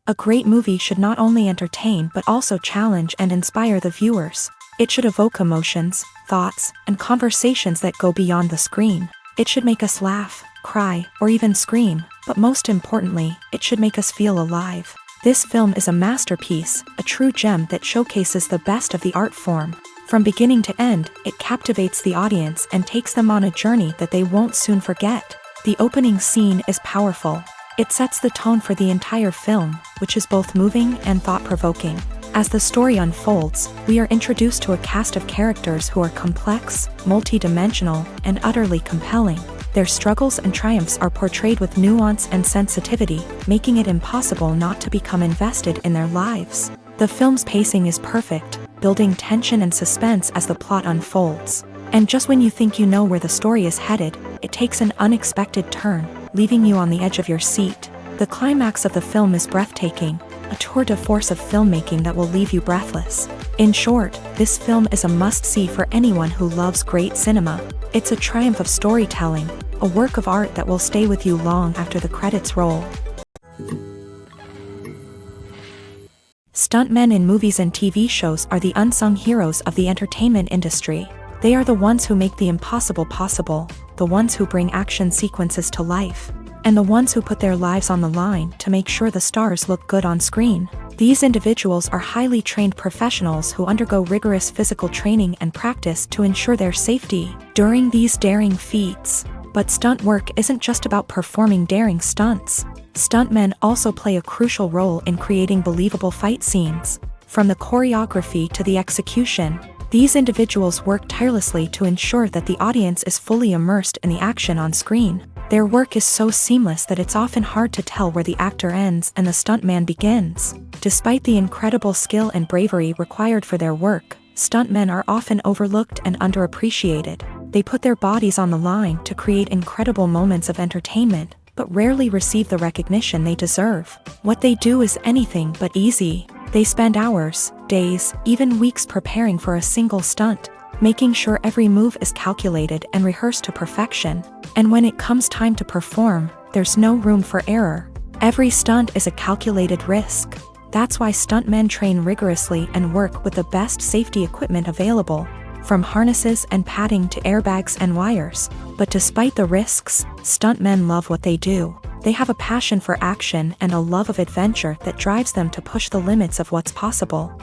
A great movie should not only entertain but also challenge and inspire the viewers. It should evoke emotions, thoughts, and conversations that go beyond the screen. It should make us laugh, cry, or even scream, but most importantly, it should make us feel alive. This film is a masterpiece, a true gem that showcases the best of the art form. From beginning to end, it captivates the audience and takes them on a journey that they won't soon forget. The opening scene is powerful. It sets the tone for the entire film, which is both moving and thought-provoking. As the story unfolds, we are introduced to a cast of characters who are complex, multi-dimensional, and utterly compelling. Their struggles and triumphs are portrayed with nuance and sensitivity, making it impossible not to become invested in their lives. The film's pacing is perfect, building tension and suspense as the plot unfolds. And just when you think you know where the story is headed, it takes an unexpected turn, leaving you on the edge of your seat. The climax of the film is breathtaking, a tour de force of filmmaking that will leave you breathless. In short, this film is a must-see for anyone who loves great cinema. It's a triumph of storytelling, a work of art that will stay with you long after the credits roll. Stuntmen in movies and TV shows are the unsung heroes of the entertainment industry. They are the ones who make the impossible possible, the ones who bring action sequences to life, and the ones who put their lives on the line to make sure the stars look good on screen. These individuals are highly trained professionals who undergo rigorous physical training and practice to ensure their safety during these daring feats. But stunt work isn't just about performing daring stunts. Stuntmen also play a crucial role in creating believable fight scenes. From the choreography to the execution, these individuals work tirelessly to ensure that the audience is fully immersed in the action on screen. Their work is so seamless that it's often hard to tell where the actor ends and the stuntman begins. Despite the incredible skill and bravery required for their work, stuntmen are often overlooked and underappreciated. They put their bodies on the line to create incredible moments of entertainment, but rarely receive the recognition they deserve. What they do is anything but easy. They spend hours, days, even weeks preparing for a single stunt, making sure every move is calculated and rehearsed to perfection. And when it comes time to perform, there's no room for error. Every stunt is a calculated risk. That's why stuntmen train rigorously and work with the best safety equipment available, from harnesses and padding to airbags and wires. But despite the risks, stuntmen love what they do. They have a passion for action and a love of adventure that drives them to push the limits of what's possible.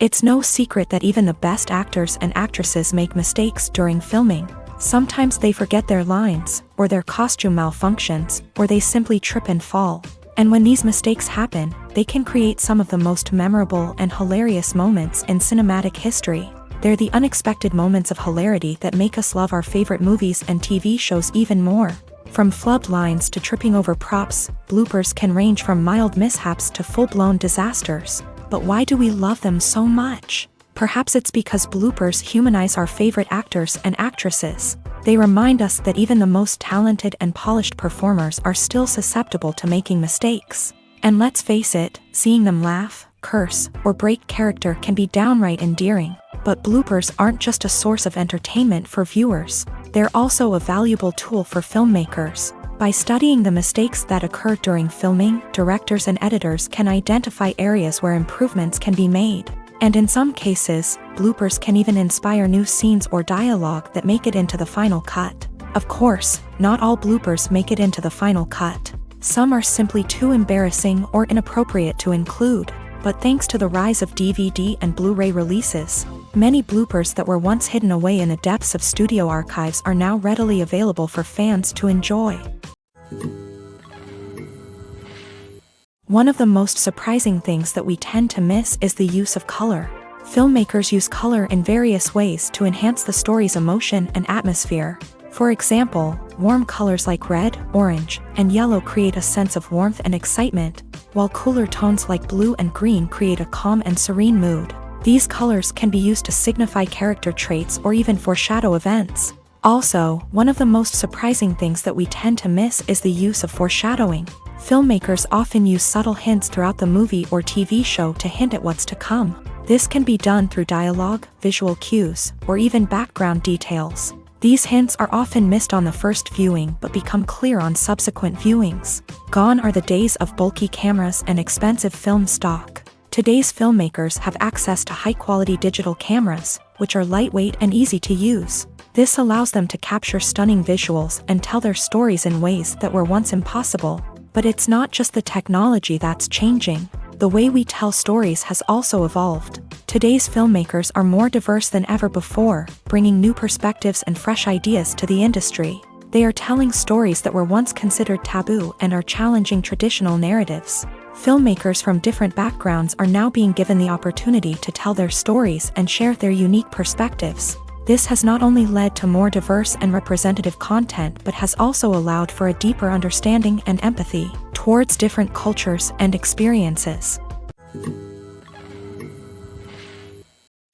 It's no secret that even the best actors and actresses make mistakes during filming. Sometimes they forget their lines, or their costume malfunctions, or they simply trip and fall. And when these mistakes happen, they can create some of the most memorable and hilarious moments in cinematic history. They're the unexpected moments of hilarity that make us love our favorite movies and TV shows even more. From flubbed lines to tripping over props, bloopers can range from mild mishaps to full-blown disasters. But why do we love them so much? Perhaps it's because bloopers humanize our favorite actors and actresses. They remind us that even the most talented and polished performers are still susceptible to making mistakes. And let's face it, seeing them laugh, curse, or break character can be downright endearing. But bloopers aren't just a source of entertainment for viewers. They're also a valuable tool for filmmakers. By studying the mistakes that occur during filming, directors and editors can identify areas where improvements can be made. And in some cases, bloopers can even inspire new scenes or dialogue that make it into the final cut. Of course, not all bloopers make it into the final cut. Some are simply too embarrassing or inappropriate to include. But thanks to the rise of DVD and Blu-ray releases, many bloopers that were once hidden away in the depths of studio archives are now readily available for fans to enjoy. One of the most surprising things that we tend to miss is the use of color. Filmmakers use color in various ways to enhance the story's emotion and atmosphere. For example, warm colors like red, orange, and yellow create a sense of warmth and excitement, while cooler tones like blue and green create a calm and serene mood. These colors can be used to signify character traits or even foreshadow events. Also, one of the most surprising things that we tend to miss is the use of foreshadowing. Filmmakers often use subtle hints throughout the movie or TV show to hint at what's to come. This can be done through dialogue, visual cues, or even background details. These hints are often missed on the first viewing but become clear on subsequent viewings. Gone are the days of bulky cameras and expensive film stock. Today's filmmakers have access to high-quality digital cameras, which are lightweight and easy to use. This allows them to capture stunning visuals and tell their stories in ways that were once impossible. But it's not just the technology that's changing. The way we tell stories has also evolved. Today's filmmakers are more diverse than ever before, bringing new perspectives and fresh ideas to the industry. They are telling stories that were once considered taboo and are challenging traditional narratives. Filmmakers from different backgrounds are now being given the opportunity to tell their stories and share their unique perspectives. This has not only led to more diverse and representative content but has also allowed for a deeper understanding and empathy towards different cultures and experiences.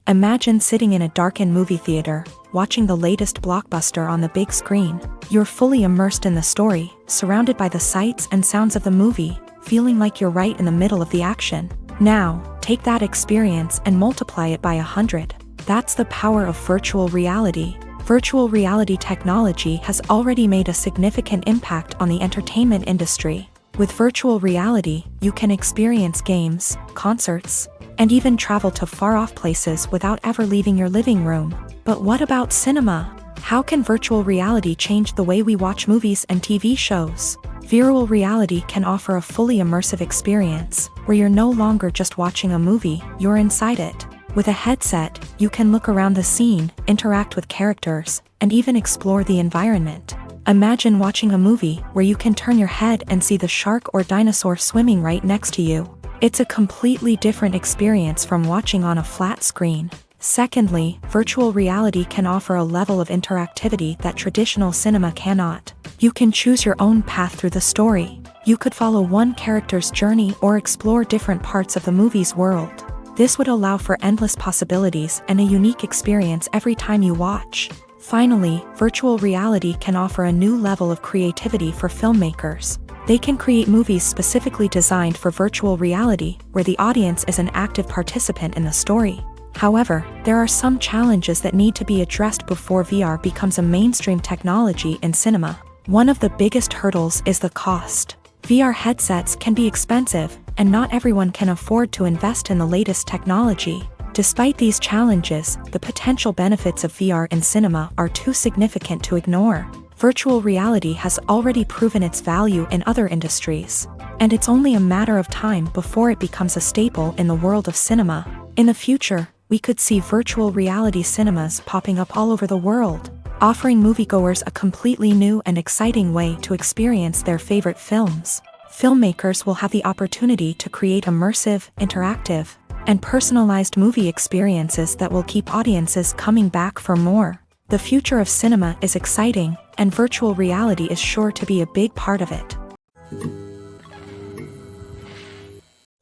Imagine sitting in a darkened movie theater, watching the latest blockbuster on the big screen. You're fully immersed in the story, surrounded by the sights and sounds of the movie, feeling like you're right in the middle of the action. Now, take that experience and multiply it by 100. That's the power of virtual reality. Virtual reality technology has already made a significant impact on the entertainment industry. With virtual reality, you can experience games, concerts, and even travel to far-off places without ever leaving your living room. But what about cinema? How can virtual reality change the way we watch movies and TV shows? Virtual reality can offer a fully immersive experience, where you're no longer just watching a movie, you're inside it. With a headset, you can look around the scene, interact with characters, and even explore the environment. Imagine watching a movie where you can turn your head and see the shark or dinosaur swimming right next to you. It's a completely different experience from watching on a flat screen. Secondly, virtual reality can offer a level of interactivity that traditional cinema cannot. You can choose your own path through the story. You could follow one character's journey or explore different parts of the movie's world. This would allow for endless possibilities and a unique experience every time you watch. Finally, virtual reality can offer a new level of creativity for filmmakers. They can create movies specifically designed for virtual reality, where the audience is an active participant in the story. However, there are some challenges that need to be addressed before VR becomes a mainstream technology in cinema. One of the biggest hurdles is the cost. VR headsets can be expensive, and not everyone can afford to invest in the latest technology. Despite these challenges, the potential benefits of VR in cinema are too significant to ignore. Virtual reality has already proven its value in other industries, and it's only a matter of time before it becomes a staple in the world of cinema. In the future, we could see virtual reality cinemas popping up all over the world, offering moviegoers a completely new and exciting way to experience their favorite films. Filmmakers will have the opportunity to create immersive, interactive, and personalized movie experiences that will keep audiences coming back for more. The future of cinema is exciting, and virtual reality is sure to be a big part of it.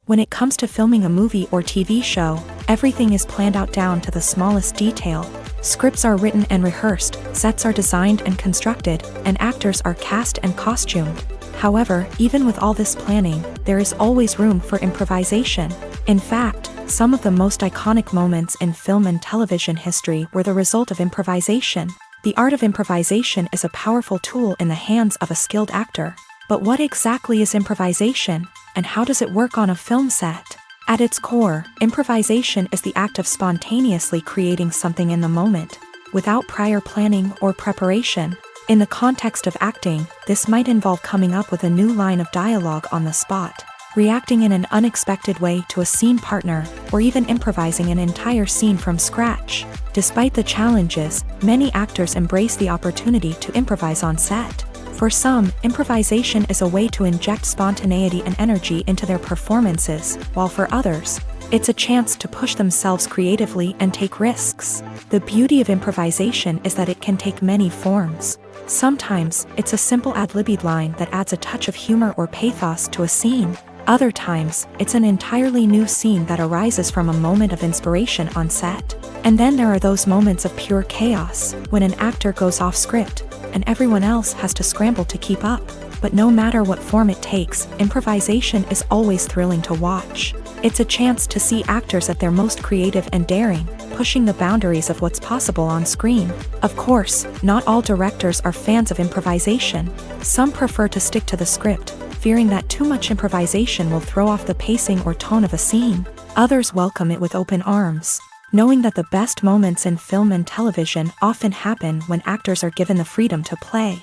When it comes to filming a movie or TV show, everything is planned out down to the smallest detail. Scripts are written and rehearsed, sets are designed and constructed, and actors are cast and costumed. However, even with all this planning, there is always room for improvisation. In fact, some of the most iconic moments in film and television history were the result of improvisation. The art of improvisation is a powerful tool in the hands of a skilled actor. But what exactly is improvisation, and how does it work on a film set? At its core, improvisation is the act of spontaneously creating something in the moment, without prior planning or preparation. In the context of acting, this might involve coming up with a new line of dialogue on the spot, reacting in an unexpected way to a scene partner, or even improvising an entire scene from scratch. Despite the challenges, many actors embrace the opportunity to improvise on set. For some, improvisation is a way to inject spontaneity and energy into their performances, while for others, it's a chance to push themselves creatively and take risks. The beauty of improvisation is that it can take many forms. Sometimes, it's a simple ad-libbed line that adds a touch of humor or pathos to a scene. Other times, it's an entirely new scene that arises from a moment of inspiration on set. And then there are those moments of pure chaos, when an actor goes off script, and everyone else has to scramble to keep up. But no matter what form it takes, improvisation is always thrilling to watch. It's a chance to see actors at their most creative and daring, pushing the boundaries of what's possible on screen. Of course, not all directors are fans of improvisation. Some prefer to stick to the script, fearing that too much improvisation will throw off the pacing or tone of a scene. Others welcome it with open arms, knowing that the best moments in film and television often happen when actors are given the freedom to play.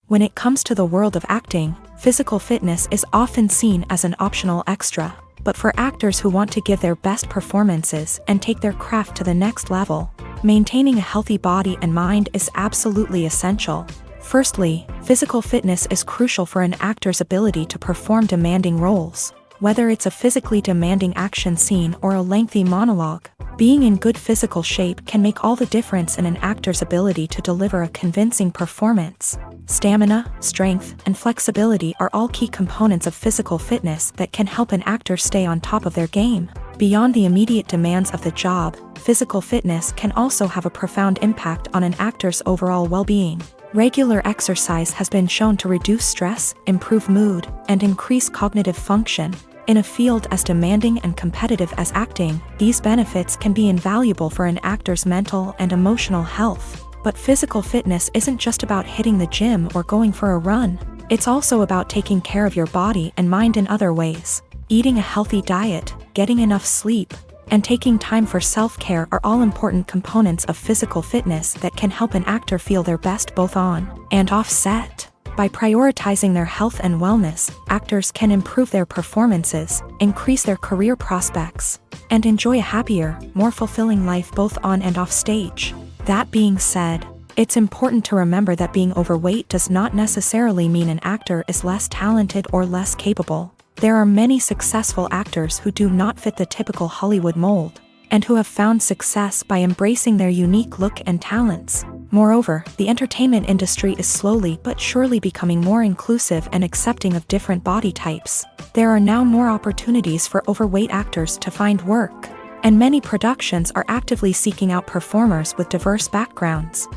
When it comes to the world of acting, physical fitness is often seen as an optional extra. But for actors who want to give their best performances and take their craft to the next level, maintaining a healthy body and mind is absolutely essential. Firstly, physical fitness is crucial for an actor's ability to perform demanding roles. Whether it's a physically demanding action scene or a lengthy monologue, being in good physical shape can make all the difference in an actor's ability to deliver a convincing performance. Stamina, strength, and flexibility are all key components of physical fitness that can help an actor stay on top of their game. Beyond the immediate demands of the job, physical fitness can also have a profound impact on an actor's overall well-being. Regular exercise has been shown to reduce stress, improve mood, and increase cognitive function. In a field as demanding and competitive as acting, these benefits can be invaluable for an actor's mental and emotional health. But physical fitness isn't just about hitting the gym or going for a run. It's also about taking care of your body and mind in other ways. Eating a healthy diet, getting enough sleep, and taking time for self-care are all important components of physical fitness that can help an actor feel their best both on and off set. By prioritizing their health and wellness, actors can improve their performances, increase their career prospects, and enjoy a happier, more fulfilling life both on and off stage. That being said, it's important to remember that being overweight does not necessarily mean an actor is less talented or less capable. There are many successful actors who do not fit the typical Hollywood mold, and who have found success by embracing their unique look and talents. Moreover, the entertainment industry is slowly but surely becoming more inclusive and accepting of different body types. There are now more opportunities for overweight actors to find work, and many productions are actively seeking out performers with diverse backgrounds.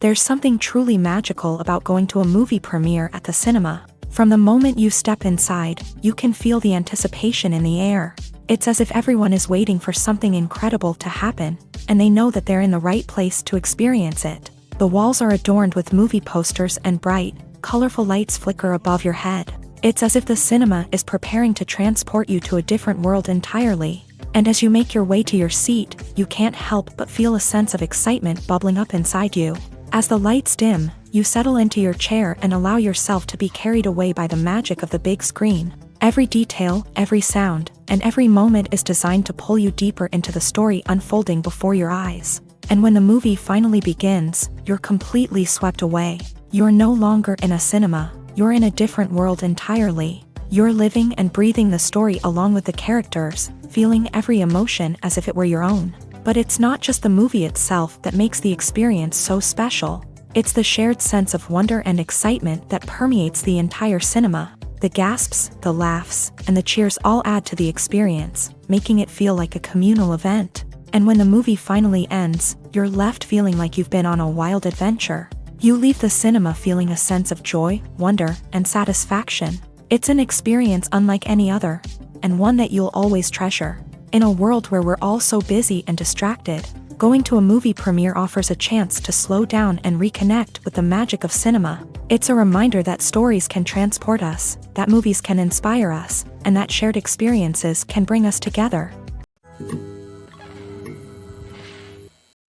There's something truly magical about going to a movie premiere at the cinema. From the moment you step inside, you can feel the anticipation in the air. It's as if everyone is waiting for something incredible to happen, and they know that they're in the right place to experience it. The walls are adorned with movie posters and bright, colorful lights flicker above your head. It's as if the cinema is preparing to transport you to a different world entirely. And as you make your way to your seat, you can't help but feel a sense of excitement bubbling up inside you. As the lights dim, you settle into your chair and allow yourself to be carried away by the magic of the big screen. Every detail, every sound, and every moment is designed to pull you deeper into the story unfolding before your eyes. And when the movie finally begins, you're completely swept away. You're no longer in a cinema, you're in a different world entirely. You're living and breathing the story along with the characters, feeling every emotion as if it were your own. But it's not just the movie itself that makes the experience so special. It's the shared sense of wonder and excitement that permeates the entire cinema. The gasps, the laughs, and the cheers all add to the experience, making it feel like a communal event. And when the movie finally ends, you're left feeling like you've been on a wild adventure. You leave the cinema feeling a sense of joy, wonder, and satisfaction. It's an experience unlike any other, and one that you'll always treasure. In a world where we're all so busy and distracted, going to a movie premiere offers a chance to slow down and reconnect with the magic of cinema. It's a reminder that stories can transport us, that movies can inspire us, and that shared experiences can bring us together.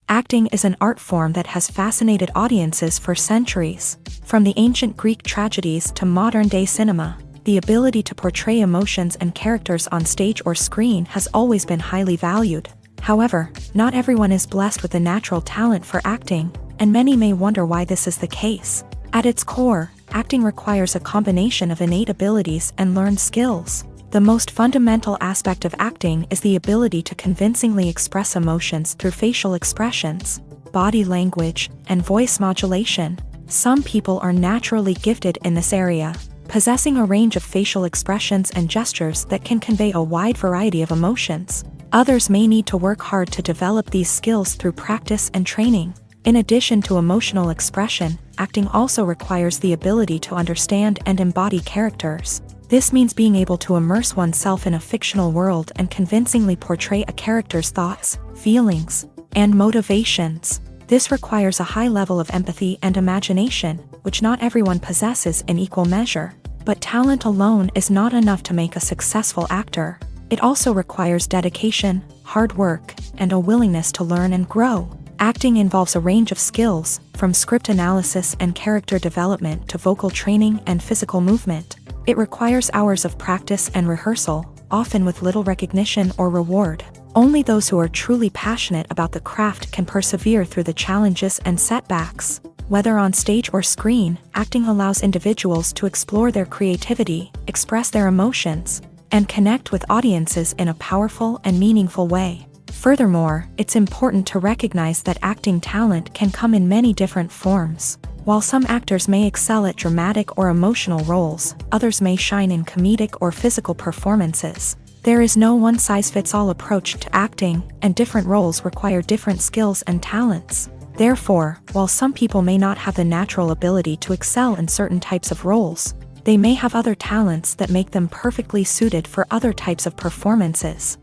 Acting is an art form that has fascinated audiences for centuries. From the ancient Greek tragedies to modern-day cinema, the ability to portray emotions and characters on stage or screen has always been highly valued. However, not everyone is blessed with a natural talent for acting, and many may wonder why this is the case. At its core, acting requires a combination of innate abilities and learned skills. The most fundamental aspect of acting is the ability to convincingly express emotions through facial expressions, body language, and voice modulation. Some people are naturally gifted in this area, possessing a range of facial expressions and gestures that can convey a wide variety of emotions. Others may need to work hard to develop these skills through practice and training. In addition to emotional expression, acting also requires the ability to understand and embody characters. This means being able to immerse oneself in a fictional world and convincingly portray a character's thoughts, feelings, and motivations. This requires a high level of empathy and imagination, which not everyone possesses in equal measure. But talent alone is not enough to make a successful actor. It also requires dedication, hard work, and a willingness to learn and grow. Acting involves a range of skills, from script analysis and character development to vocal training and physical movement. It requires hours of practice and rehearsal, often with little recognition or reward. Only those who are truly passionate about the craft can persevere through the challenges and setbacks. Whether on stage or screen, acting allows individuals to explore their creativity, express their emotions, and connect with audiences in a powerful and meaningful way. Furthermore, it's important to recognize that acting talent can come in many different forms. While some actors may excel at dramatic or emotional roles, others may shine in comedic or physical performances. There is no one-size-fits-all approach to acting, and different roles require different skills and talents. Therefore, while some people may not have the natural ability to excel in certain types of roles, they may have other talents that make them perfectly suited for other types of performances.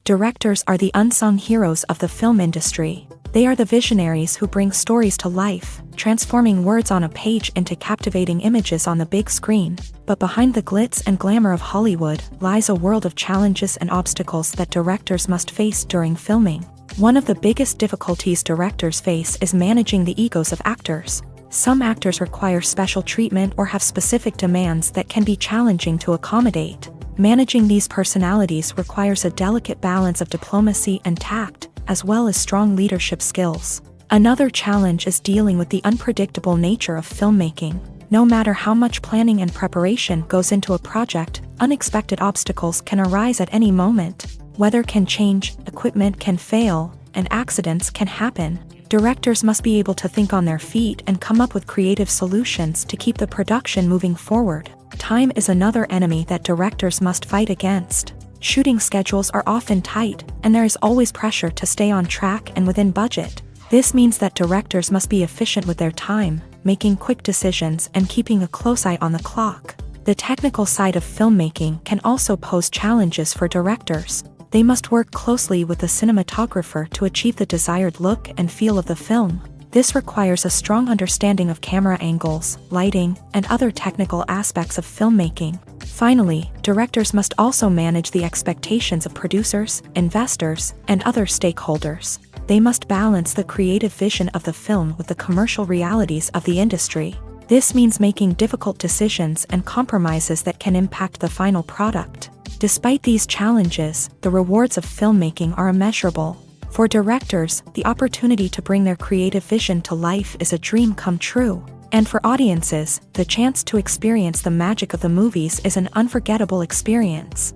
Directors are the unsung heroes of the film industry. They are the visionaries who bring stories to life, transforming words on a page into captivating images on the big screen. But behind the glitz and glamour of Hollywood lies a world of challenges and obstacles that directors must face during filming. One of the biggest difficulties directors face is managing the egos of actors. Some actors require special treatment or have specific demands that can be challenging to accommodate. Managing these personalities requires a delicate balance of diplomacy and tact, as well as strong leadership skills. Another challenge is dealing with the unpredictable nature of filmmaking. No matter how much planning and preparation goes into a project, unexpected obstacles can arise at any moment. Weather can change, equipment can fail, and accidents can happen. Directors must be able to think on their feet and come up with creative solutions to keep the production moving forward. Time is another enemy that directors must fight against. Shooting schedules are often tight, and there is always pressure to stay on track and within budget. This means that directors must be efficient with their time, making quick decisions and keeping a close eye on the clock. The technical side of filmmaking can also pose challenges for directors. They must work closely with the cinematographer to achieve the desired look and feel of the film. This requires a strong understanding of camera angles, lighting, and other technical aspects of filmmaking. Finally, directors must also manage the expectations of producers, investors, and other stakeholders. They must balance the creative vision of the film with the commercial realities of the industry. This means making difficult decisions and compromises that can impact the final product. Despite these challenges, the rewards of filmmaking are immeasurable. For directors, the opportunity to bring their creative vision to life is a dream come true. And for audiences, the chance to experience the magic of the movies is an unforgettable experience.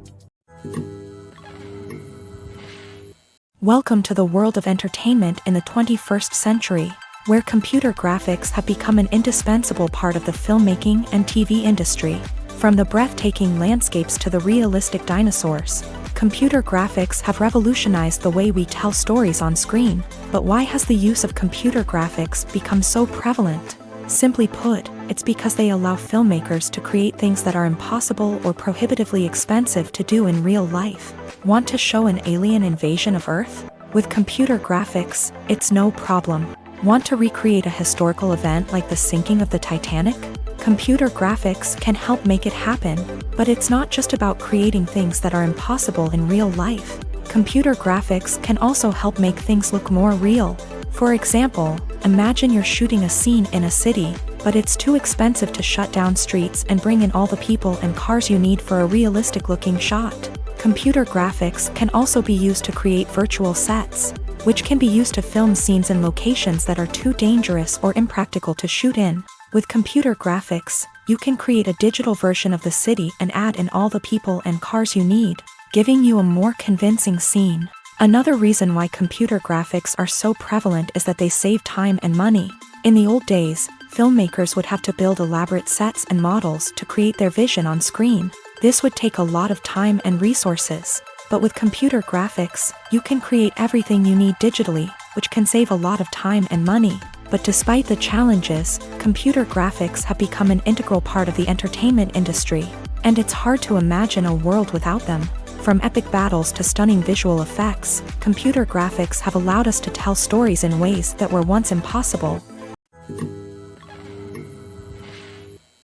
Welcome to the world of entertainment in the 21st century, where computer graphics have become an indispensable part of the filmmaking and TV industry. From the breathtaking landscapes to the realistic dinosaurs, computer graphics have revolutionized the way we tell stories on screen. But why has the use of computer graphics become so prevalent? Simply put, it's because they allow filmmakers to create things that are impossible or prohibitively expensive to do in real life. Want to show an alien invasion of Earth? With computer graphics, it's no problem. Want to recreate a historical event like the sinking of the Titanic? Computer graphics can help make it happen. But it's not just about creating things that are impossible in real life. Computer graphics can also help make things look more real. For example, imagine you're shooting a scene in a city, but it's too expensive to shut down streets and bring in all the people and cars you need for a realistic-looking shot. Computer graphics can also be used to create virtual sets, which can be used to film scenes in locations that are too dangerous or impractical to shoot in. With computer graphics, you can create a digital version of the city and add in all the people and cars you need, giving you a more convincing scene. Another reason why computer graphics are so prevalent is that they save time and money. In the old days, filmmakers would have to build elaborate sets and models to create their vision on screen. This would take a lot of time and resources. But with computer graphics, you can create everything you need digitally, which can save a lot of time and money. But despite the challenges, computer graphics have become an integral part of the entertainment industry, and it's hard to imagine a world without them. From epic battles to stunning visual effects, computer graphics have allowed us to tell stories in ways that were once impossible.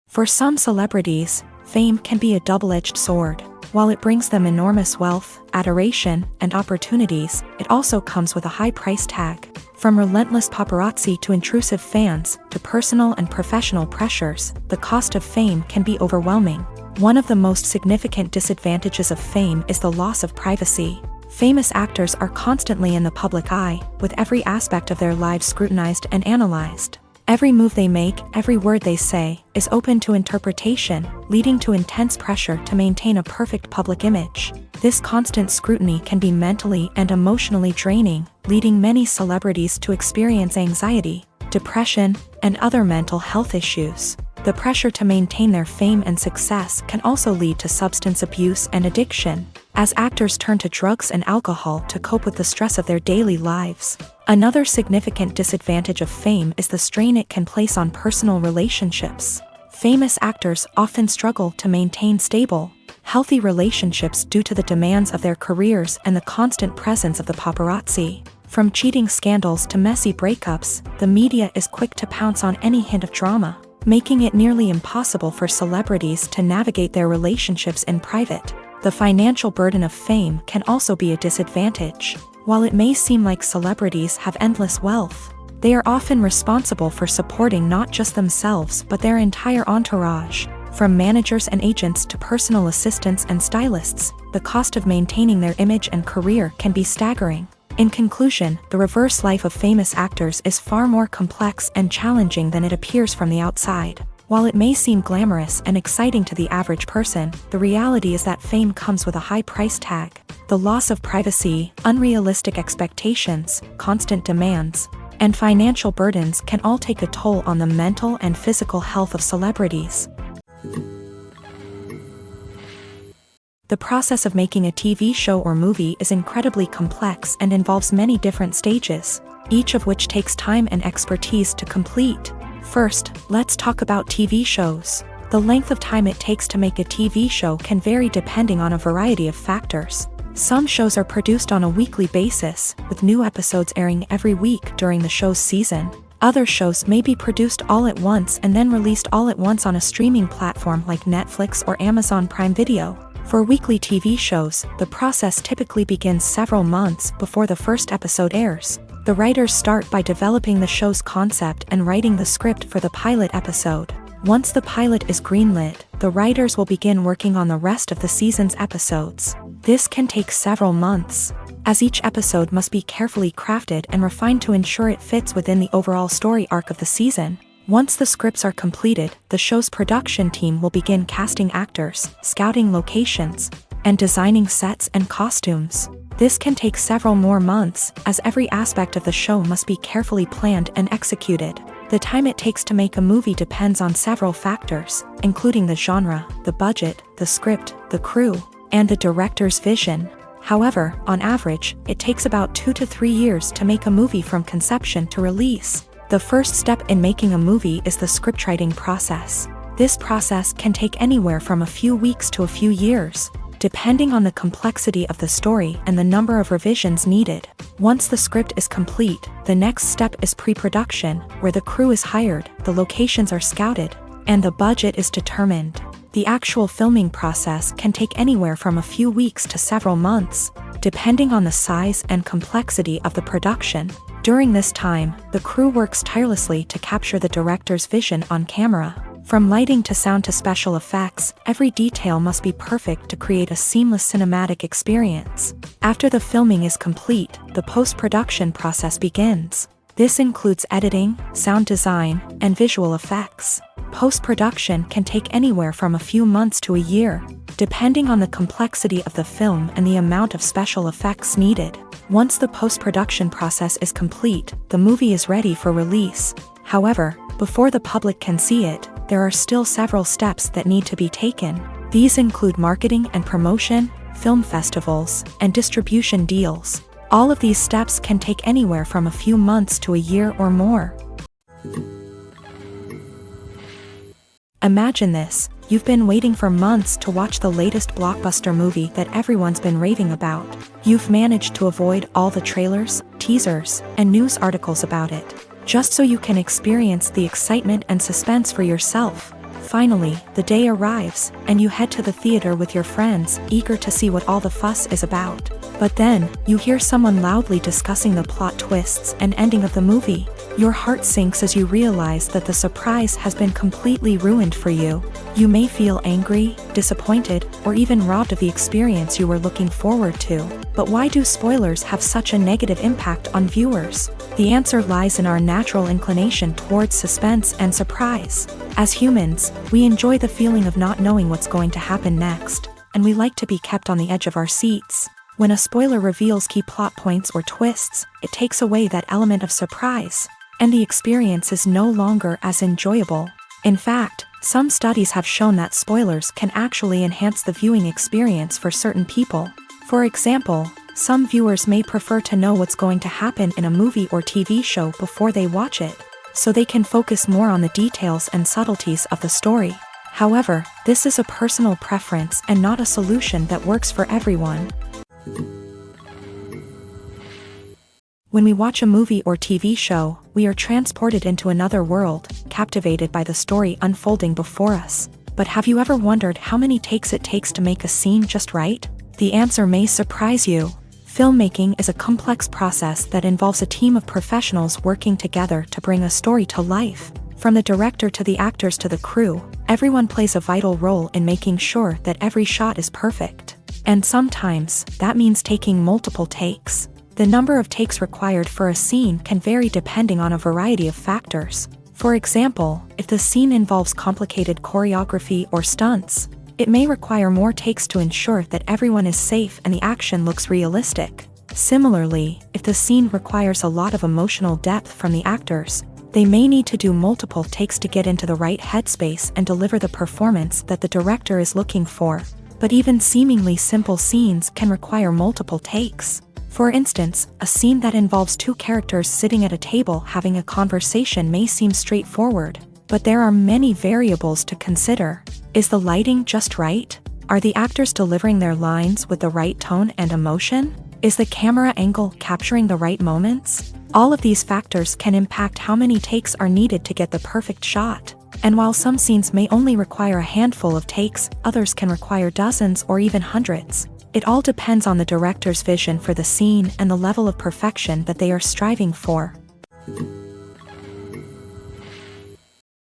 For some celebrities, fame can be a double-edged sword. While it brings them enormous wealth, adoration, and opportunities, it also comes with a high price tag. From relentless paparazzi to intrusive fans, to personal and professional pressures, the cost of fame can be overwhelming. One of the most significant disadvantages of fame is the loss of privacy. Famous actors are constantly in the public eye, with every aspect of their lives scrutinized and analyzed. Every move they make, every word they say, is open to interpretation, leading to intense pressure to maintain a perfect public image. This constant scrutiny can be mentally and emotionally draining, leading many celebrities to experience anxiety, depression, and other mental health issues. The pressure to maintain their fame and success can also lead to substance abuse and addiction, as actors turn to drugs and alcohol to cope with the stress of their daily lives. Another significant disadvantage of fame is the strain it can place on personal relationships. Famous actors often struggle to maintain stable, healthy relationships due to the demands of their careers and the constant presence of the paparazzi. From cheating scandals to messy breakups, the media is quick to pounce on any hint of drama, making it nearly impossible for celebrities to navigate their relationships in private. The financial burden of fame can also be a disadvantage. While it may seem like celebrities have endless wealth, they are often responsible for supporting not just themselves but their entire entourage. From managers and agents to personal assistants and stylists, the cost of maintaining their image and career can be staggering. In conclusion, the reverse life of famous actors is far more complex and challenging than it appears from the outside. While it may seem glamorous and exciting to the average person, the reality is that fame comes with a high price tag. The loss of privacy, unrealistic expectations, constant demands, and financial burdens can all take a toll on the mental and physical health of celebrities. The process of making a TV show or movie is incredibly complex and involves many different stages, each of which takes time and expertise to complete. First, let's talk about TV shows. The length of time it takes to make a TV show can vary depending on a variety of factors. Some shows are produced on a weekly basis, with new episodes airing every week during the show's season. Other shows may be produced all at once and then released all at once on a streaming platform like Netflix or Amazon Prime Video. For weekly TV shows, the process typically begins several months before the first episode airs. The writers start by developing the show's concept and writing the script for the pilot episode. Once the pilot is greenlit, the writers will begin working on the rest of the season's episodes. This can take several months, as each episode must be carefully crafted and refined to ensure it fits within the overall story arc of the season. Once the scripts are completed, the show's production team will begin casting actors, scouting locations, and designing sets and costumes. This can take several more months, as every aspect of the show must be carefully planned and executed. The time it takes to make a movie depends on several factors, including the genre, the budget, the script, the crew, and the director's vision. However, on average, it takes about 2 to 3 years to make a movie from conception to release. The first step in making a movie is the scriptwriting process. This process can take anywhere from a few weeks to a few years, depending on the complexity of the story and the number of revisions needed. Once the script is complete, the next step is pre-production, where the crew is hired, the locations are scouted, and the budget is determined. The actual filming process can take anywhere from a few weeks to several months, depending on the size and complexity of the production. During this time, the crew works tirelessly to capture the director's vision on camera. From lighting to sound to special effects, every detail must be perfect to create a seamless cinematic experience. After the filming is complete, the post-production process begins. This includes editing, sound design, and visual effects. Post-production can take anywhere from a few months to a year, depending on the complexity of the film and the amount of special effects needed. Once the post-production process is complete, the movie is ready for release. However, before the public can see it, there are still several steps that need to be taken. These include marketing and promotion, film festivals, and distribution deals. All of these steps can take anywhere from a few months to a year or more. Imagine this. You've been waiting for months to watch the latest blockbuster movie that everyone's been raving about. You've managed to avoid all the trailers, teasers, and news articles about it, just so you can experience the excitement and suspense for yourself. Finally, the day arrives, and you head to the theater with your friends, eager to see what all the fuss is about. But then, you hear someone loudly discussing the plot twists and ending of the movie. Your heart sinks as you realize that the surprise has been completely ruined for you. You may feel angry, disappointed, or even robbed of the experience you were looking forward to. But why do spoilers have such a negative impact on viewers? The answer lies in our natural inclination towards suspense and surprise. As humans, we enjoy the feeling of not knowing what's going to happen next, and we like to be kept on the edge of our seats. When a spoiler reveals key plot points or twists, it takes away that element of surprise, and the experience is no longer as enjoyable. In fact, some studies have shown that spoilers can actually enhance the viewing experience for certain people. For example, some viewers may prefer to know what's going to happen in a movie or TV show before they watch it, so they can focus more on the details and subtleties of the story. However, this is a personal preference and not a solution that works for everyone. When we watch a movie or TV show, we are transported into another world, captivated by the story unfolding before us. But have you ever wondered how many takes it takes to make a scene just right? The answer may surprise you. Filmmaking is a complex process that involves a team of professionals working together to bring a story to life. From the director to the actors to the crew, everyone plays a vital role in making sure that every shot is perfect. And sometimes, that means taking multiple takes. The number of takes required for a scene can vary depending on a variety of factors. For example, if the scene involves complicated choreography or stunts, it may require more takes to ensure that everyone is safe and the action looks realistic. Similarly, if the scene requires a lot of emotional depth from the actors, they may need to do multiple takes to get into the right headspace and deliver the performance that the director is looking for. But even seemingly simple scenes can require multiple takes. For instance, a scene that involves two characters sitting at a table having a conversation may seem straightforward, but there are many variables to consider. Is the lighting just right? Are the actors delivering their lines with the right tone and emotion? Is the camera angle capturing the right moments? All of these factors can impact how many takes are needed to get the perfect shot. And while some scenes may only require a handful of takes, others can require dozens or even hundreds. It all depends on the director's vision for the scene and the level of perfection that they are striving for.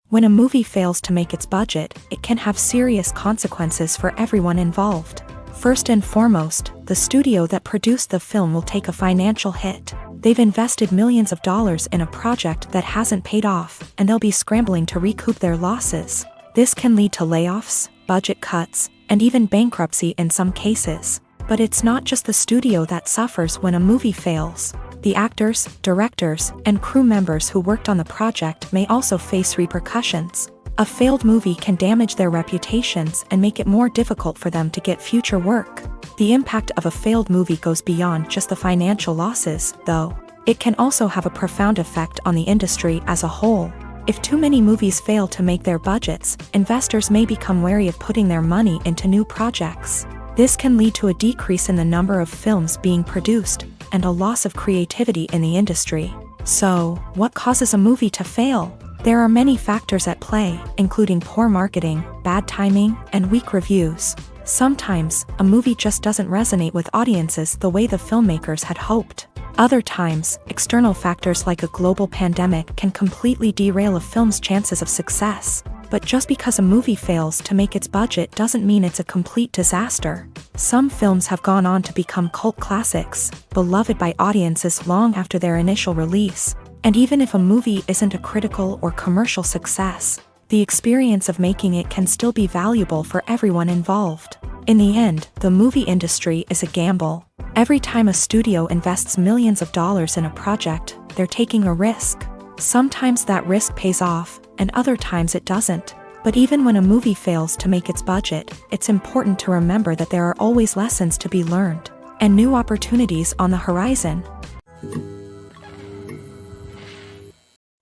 When a movie fails to make its budget, it can have serious consequences for everyone involved. First and foremost, the studio that produced the film will take a financial hit. They've invested millions of dollars in a project that hasn't paid off, and they'll be scrambling to recoup their losses. This can lead to layoffs, budget cuts, and even bankruptcy in some cases. But it's not just the studio that suffers when a movie fails. The actors, directors, and crew members who worked on the project may also face repercussions. A failed movie can damage their reputations and make it more difficult for them to get future work. The impact of a failed movie goes beyond just the financial losses, though. It can also have a profound effect on the industry as a whole. If too many movies fail to make their budgets, investors may become wary of putting their money into new projects. This can lead to a decrease in the number of films being produced, and a loss of creativity in the industry. So, what causes a movie to fail? There are many factors at play, including poor marketing, bad timing, and weak reviews. Sometimes, a movie just doesn't resonate with audiences the way the filmmakers had hoped. Other times, external factors like a global pandemic can completely derail a film's chances of success. But just because a movie fails to make its budget doesn't mean it's a complete disaster. Some films have gone on to become cult classics, beloved by audiences long after their initial release. And even if a movie isn't a critical or commercial success, the experience of making it can still be valuable for everyone involved. In the end, the movie industry is a gamble. Every time a studio invests millions of dollars in a project, they're taking a risk. Sometimes that risk pays off, and other times it doesn't. But even when a movie fails to make its budget, it's important to remember that there are always lessons to be learned, and new opportunities on the horizon.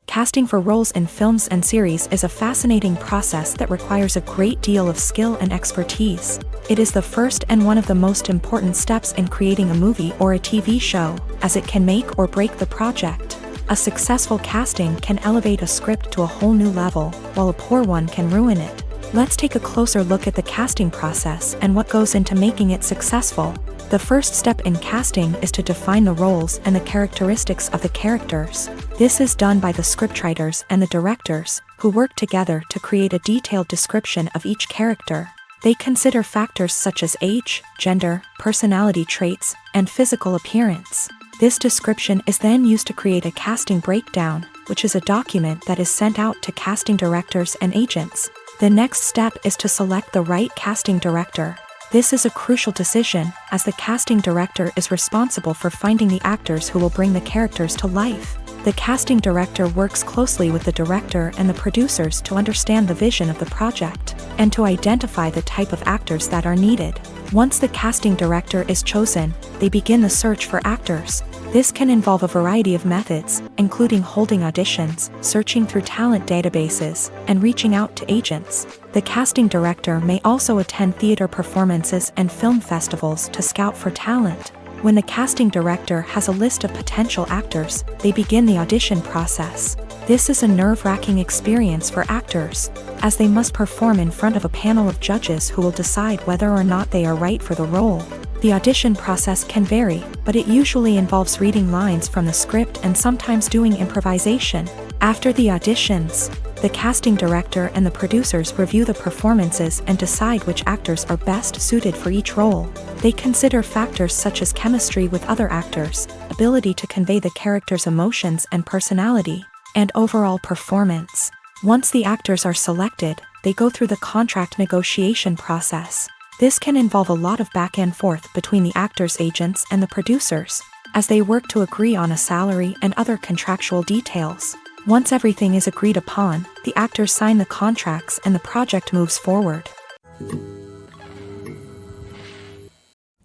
Casting for roles in films and series is a fascinating process that requires a great deal of skill and expertise. It is the first and one of the most important steps in creating a movie or a TV show, as it can make or break the project. A successful casting can elevate a script to a whole new level, while a poor one can ruin it. Let's take a closer look at the casting process and what goes into making it successful. The first step in casting is to define the roles and the characteristics of the characters. This is done by the scriptwriters and the directors, who work together to create a detailed description of each character. They consider factors such as age, gender, personality traits, and physical appearance. This description is then used to create a casting breakdown, which is a document that is sent out to casting directors and agents. The next step is to select the right casting director. This is a crucial decision, as the casting director is responsible for finding the actors who will bring the characters to life. The casting director works closely with the director and the producers to understand the vision of the project, and to identify the type of actors that are needed. Once the casting director is chosen, they begin the search for actors. This can involve a variety of methods, including holding auditions, searching through talent databases, and reaching out to agents. The casting director may also attend theater performances and film festivals to scout for talent. When the casting director has a list of potential actors, they begin the audition process. This is a nerve-wracking experience for actors, as they must perform in front of a panel of judges who will decide whether or not they are right for the role. The audition process can vary, but it usually involves reading lines from the script and sometimes doing improvisation. After the auditions, the casting director and the producers review the performances and decide which actors are best suited for each role. They consider factors such as chemistry with other actors, ability to convey the character's emotions and personality, and overall performance. Once the actors are selected, they go through the contract negotiation process. This can involve a lot of back and forth between the actors' agents and the producers, as they work to agree on a salary and other contractual details. Once everything is agreed upon, the actors sign the contracts and the project moves forward.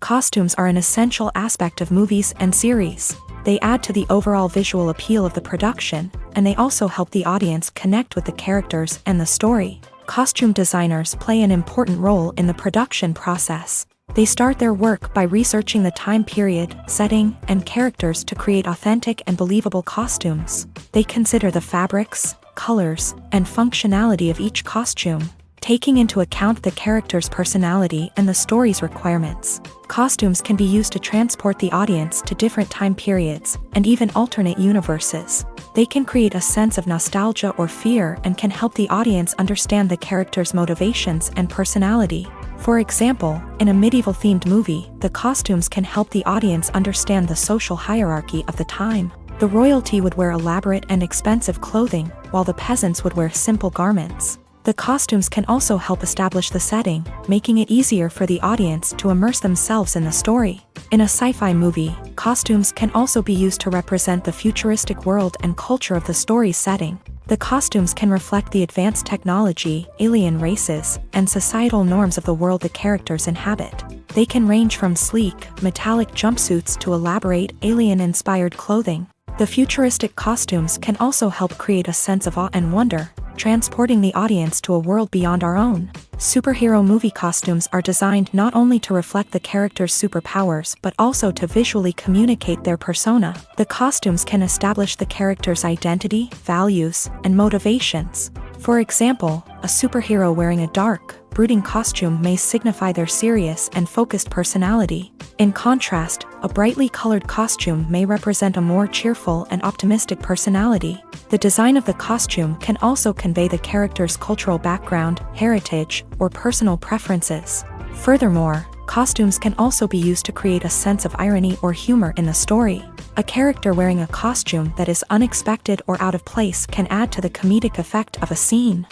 Costumes are an essential aspect of movies and series. They add to the overall visual appeal of the production, and they also help the audience connect with the characters and the story. Costume designers play an important role in the production process. They start their work by researching the time period, setting, and characters to create authentic and believable costumes. They consider the fabrics, colors, and functionality of each costume, taking into account the character's personality and the story's requirements. Costumes can be used to transport the audience to different time periods, and even alternate universes. They can create a sense of nostalgia or fear and can help the audience understand the character's motivations and personality. For example, in a medieval-themed movie, the costumes can help the audience understand the social hierarchy of the time. The royalty would wear elaborate and expensive clothing, while the peasants would wear simple garments. The costumes can also help establish the setting, making it easier for the audience to immerse themselves in the story. In a sci-fi movie, costumes can also be used to represent the futuristic world and culture of the story's setting. The costumes can reflect the advanced technology, alien races, and societal norms of the world the characters inhabit. They can range from sleek, metallic jumpsuits to elaborate, alien-inspired clothing. The futuristic costumes can also help create a sense of awe and wonder, transporting the audience to a world beyond our own. Superhero movie costumes are designed not only to reflect the character's superpowers but also to visually communicate their persona. The costumes can establish the character's identity, values, and motivations. For example, a superhero wearing a dark, brooding costume may signify their serious and focused personality. In contrast, a brightly colored costume may represent a more cheerful and optimistic personality. The design of the costume can also convey the character's cultural background, heritage, or personal preferences. Furthermore, costumes can also be used to create a sense of irony or humor in the story. A character wearing a costume that is unexpected or out of place can add to the comedic effect of a scene.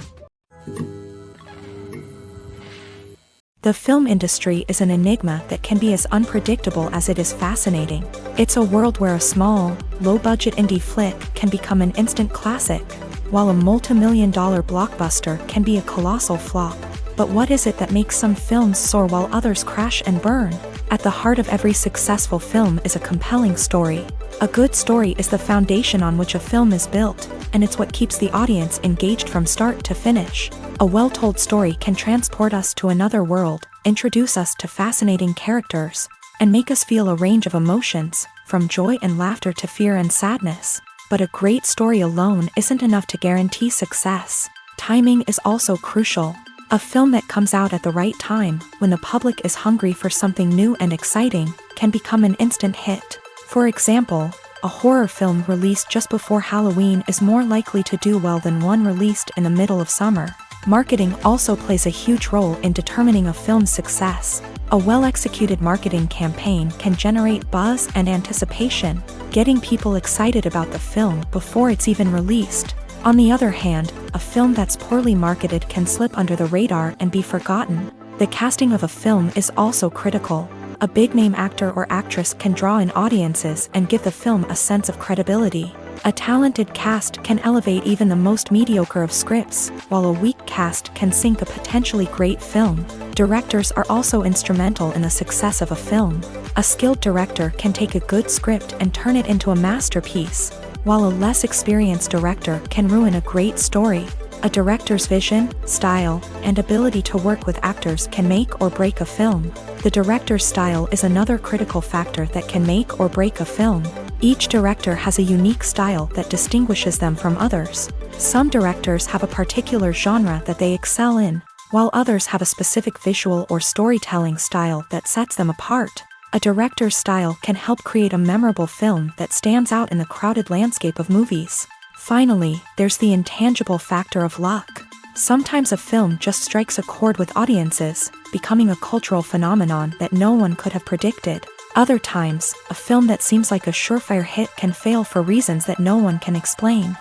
The film industry is an enigma that can be as unpredictable as it is fascinating. It's a world where a small, low-budget indie flick can become an instant classic, while a multi-million-dollar blockbuster can be a colossal flop. But what is it that makes some films soar while others crash and burn? At the heart of every successful film is a compelling story. A good story is the foundation on which a film is built, and it's what keeps the audience engaged from start to finish. A well-told story can transport us to another world, introduce us to fascinating characters, and make us feel a range of emotions, from joy and laughter to fear and sadness. But a great story alone isn't enough to guarantee success. Timing is also crucial. A film that comes out at the right time, when the public is hungry for something new and exciting, can become an instant hit. For example, a horror film released just before Halloween is more likely to do well than one released in the middle of summer. Marketing also plays a huge role in determining a film's success. A well-executed marketing campaign can generate buzz and anticipation, getting people excited about the film before it's even released. On the other hand, a film that's poorly marketed can slip under the radar and be forgotten. The casting of a film is also critical. A big-name actor or actress can draw in audiences and give the film a sense of credibility. A talented cast can elevate even the most mediocre of scripts, while a weak cast can sink a potentially great film. Directors are also instrumental in the success of a film. A skilled director can take a good script and turn it into a masterpiece, while a less experienced director can ruin a great story. A director's vision, style, and ability to work with actors can make or break a film. The director's style is another critical factor that can make or break a film. Each director has a unique style that distinguishes them from others. Some directors have a particular genre that they excel in, while others have a specific visual or storytelling style that sets them apart. A director's style can help create a memorable film that stands out in the crowded landscape of movies. Finally, there's the intangible factor of luck. Sometimes a film just strikes a chord with audiences, becoming a cultural phenomenon that no one could have predicted. Other times, a film that seems like a surefire hit can fail for reasons that no one can explain.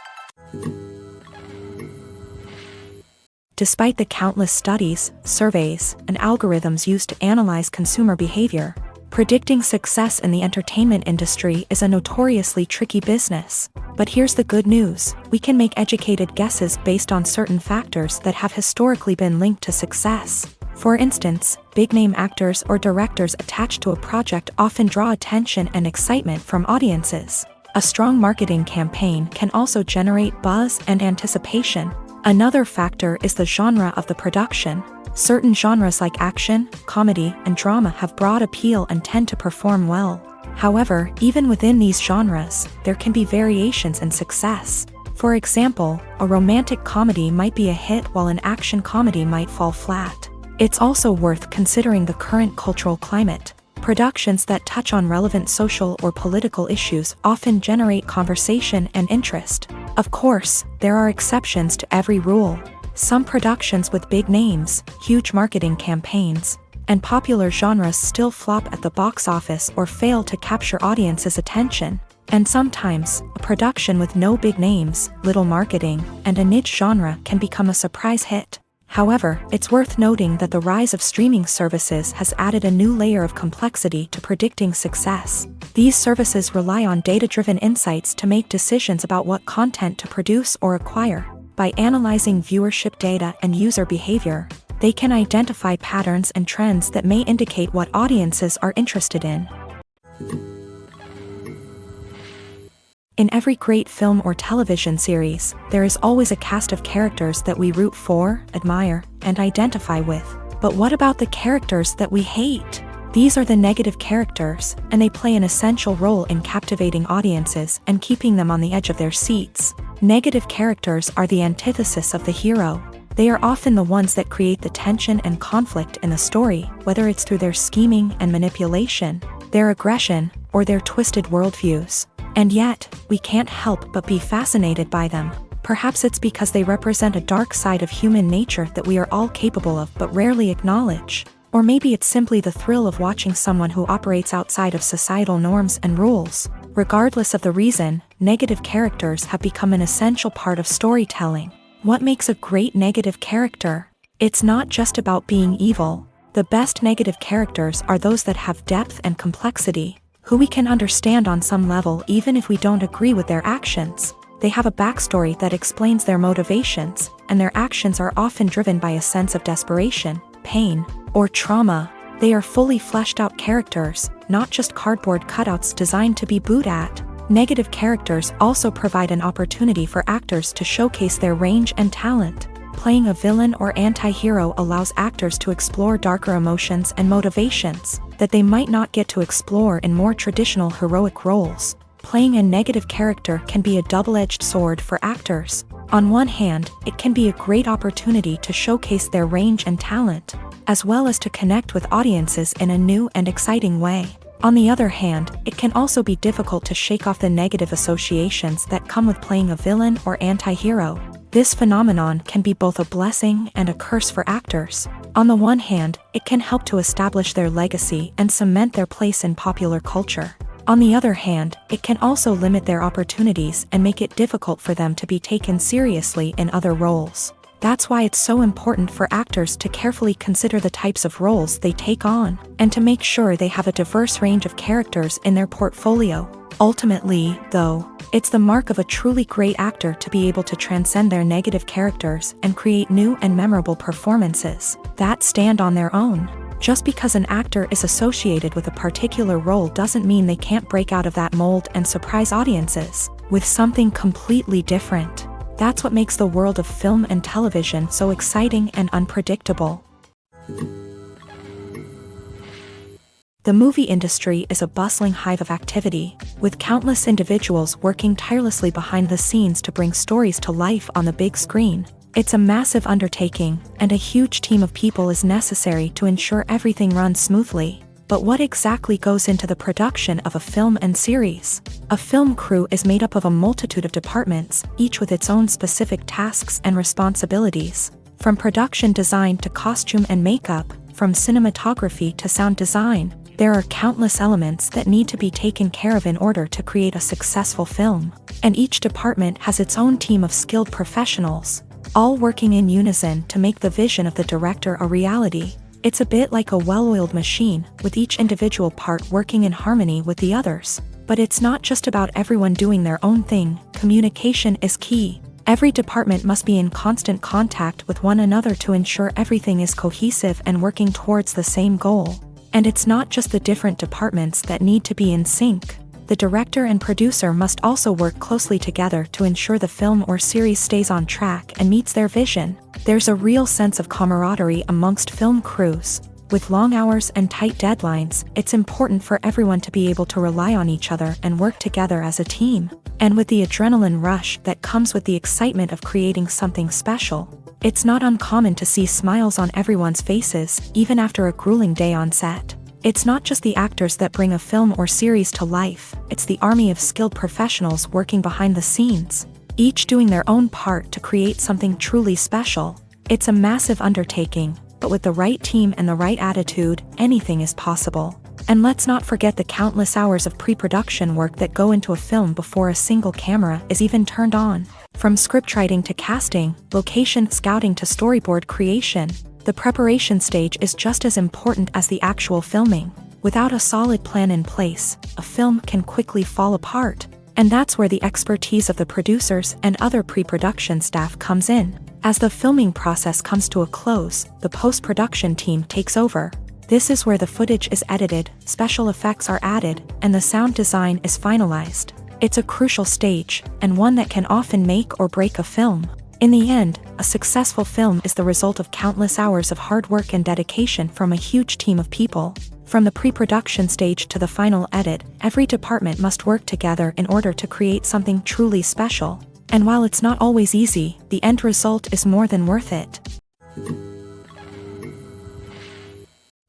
Despite the countless studies, surveys, and algorithms used to analyze consumer behavior, predicting success in the entertainment industry is a notoriously tricky business. But here's the good news: we can make educated guesses based on certain factors that have historically been linked to success. For instance, big-name actors or directors attached to a project often draw attention and excitement from audiences. A strong marketing campaign can also generate buzz and anticipation. Another factor is the genre of the production. Certain genres like action, comedy, and drama have broad appeal and tend to perform well. However, even within these genres, there can be variations in success. For example, a romantic comedy might be a hit while an action comedy might fall flat. It's also worth considering the current cultural climate. Productions that touch on relevant social or political issues often generate conversation and interest. Of course, there are exceptions to every rule. Some productions with big names, huge marketing campaigns, and popular genres still flop at the box office or fail to capture audiences' attention. And sometimes, a production with no big names, little marketing, and a niche genre can become a surprise hit. However, it's worth noting that the rise of streaming services has added a new layer of complexity to predicting success. These services rely on data-driven insights to make decisions about what content to produce or acquire. By analyzing viewership data and user behavior, they can identify patterns and trends that may indicate what audiences are interested in. In every great film or television series, there is always a cast of characters that we root for, admire, and identify with. But what about the characters that we hate? These are the negative characters, and they play an essential role in captivating audiences and keeping them on the edge of their seats. Negative characters are the antithesis of the hero. They are often the ones that create the tension and conflict in the story, whether it's through their scheming and manipulation, their aggression, or their twisted worldviews. And yet, we can't help but be fascinated by them. Perhaps it's because they represent a dark side of human nature that we are all capable of but rarely acknowledge. Or maybe it's simply the thrill of watching someone who operates outside of societal norms and rules. Regardless of the reason, negative characters have become an essential part of storytelling. What makes a great negative character? It's not just about being evil. The best negative characters are those that have depth and complexity, who we can understand on some level even if we don't agree with their actions. They have a backstory that explains their motivations, and their actions are often driven by a sense of desperation, pain, or trauma. They are fully fleshed out characters, not just cardboard cutouts designed to be booed at. Negative characters also provide an opportunity for actors to showcase their range and talent. Playing a villain or anti-hero allows actors to explore darker emotions and motivations that they might not get to explore in more traditional heroic roles. Playing a negative character can be a double-edged sword for actors. On one hand, it can be a great opportunity to showcase their range and talent, as well as to connect with audiences in a new and exciting way. On the other hand, it can also be difficult to shake off the negative associations that come with playing a villain or anti-hero. This phenomenon can be both a blessing and a curse for actors. On the one hand, it can help to establish their legacy and cement their place in popular culture. On the other hand, it can also limit their opportunities and make it difficult for them to be taken seriously in other roles. That's why it's so important for actors to carefully consider the types of roles they take on, and to make sure they have a diverse range of characters in their portfolio. Ultimately, though, it's the mark of a truly great actor to be able to transcend their negative characters and create new and memorable performances that stand on their own. Just because an actor is associated with a particular role doesn't mean they can't break out of that mold and surprise audiences with something completely different. That's what makes the world of film and television so exciting and unpredictable. The movie industry is a bustling hive of activity, with countless individuals working tirelessly behind the scenes to bring stories to life on the big screen. It's a massive undertaking, and a huge team of people is necessary to ensure everything runs smoothly. But what exactly goes into the production of a film and series? A film crew is made up of a multitude of departments, each with its own specific tasks and responsibilities. From production design to costume and makeup, from cinematography to sound design, there are countless elements that need to be taken care of in order to create a successful film. And each department has its own team of skilled professionals, all working in unison to make the vision of the director a reality. It's a bit like a well-oiled machine, with each individual part working in harmony with the others. But it's not just about everyone doing their own thing. Communication is key. Every department must be in constant contact with one another to ensure everything is cohesive and working towards the same goal. And it's not just the different departments that need to be in sync. The director and producer must also work closely together to ensure the film or series stays on track and meets their vision. There's a real sense of camaraderie amongst film crews. With long hours and tight deadlines, it's important for everyone to be able to rely on each other and work together as a team. And with the adrenaline rush that comes with the excitement of creating something special, it's not uncommon to see smiles on everyone's faces, even after a grueling day on set. It's not just the actors that bring a film or series to life, it's the army of skilled professionals working behind the scenes, each doing their own part to create something truly special. It's a massive undertaking, but with the right team and the right attitude, anything is possible. And let's not forget the countless hours of pre-production work that go into a film before a single camera is even turned on. From scriptwriting to casting, location scouting to storyboard creation, the preparation stage is just as important as the actual filming. Without a solid plan in place, a film can quickly fall apart. And that's where the expertise of the producers and other pre-production staff comes in. As the filming process comes to a close, the post-production team takes over. This is where the footage is edited, special effects are added, and the sound design is finalized. It's a crucial stage, and one that can often make or break a film. In the end, a successful film is the result of countless hours of hard work and dedication from a huge team of people. From the pre-production stage to the final edit, every department must work together in order to create something truly special. And while it's not always easy, the end result is more than worth it.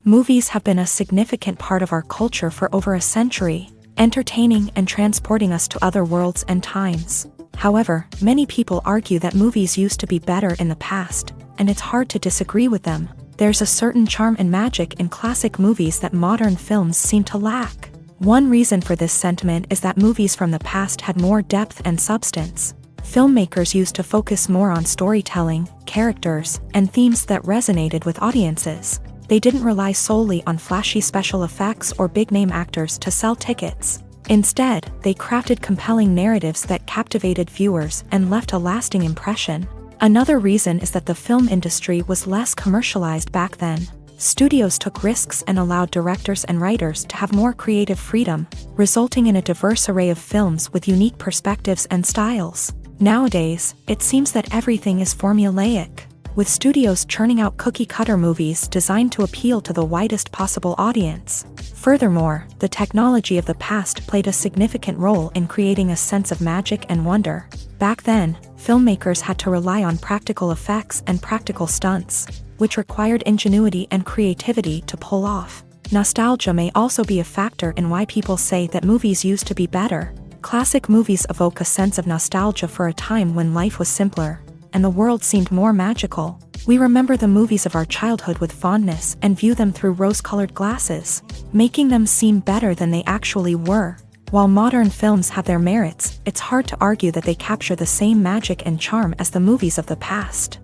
Movies have been a significant part of our culture for over a century, entertaining and transporting us to other worlds and times. However, many people argue that movies used to be better in the past, and it's hard to disagree with them. There's a certain charm and magic in classic movies that modern films seem to lack. One reason for this sentiment is that movies from the past had more depth and substance. Filmmakers used to focus more on storytelling, characters, and themes that resonated with audiences. They didn't rely solely on flashy special effects or big-name actors to sell tickets. Instead, they crafted compelling narratives that captivated viewers and left a lasting impression. Another reason is that the film industry was less commercialized back then. Studios took risks and allowed directors and writers to have more creative freedom, resulting in a diverse array of films with unique perspectives and styles. Nowadays, it seems that everything is formulaic, with studios churning out cookie-cutter movies designed to appeal to the widest possible audience. Furthermore, the technology of the past played a significant role in creating a sense of magic and wonder. Back then, filmmakers had to rely on practical effects and practical stunts, which required ingenuity and creativity to pull off. Nostalgia may also be a factor in why people say that movies used to be better. Classic movies evoke a sense of nostalgia for a time when life was simpler, and the world seemed more magical. We remember the movies of our childhood with fondness and view them through rose-colored glasses, making them seem better than they actually were. While modern films have their merits, it's hard to argue that they capture the same magic and charm as the movies of the past.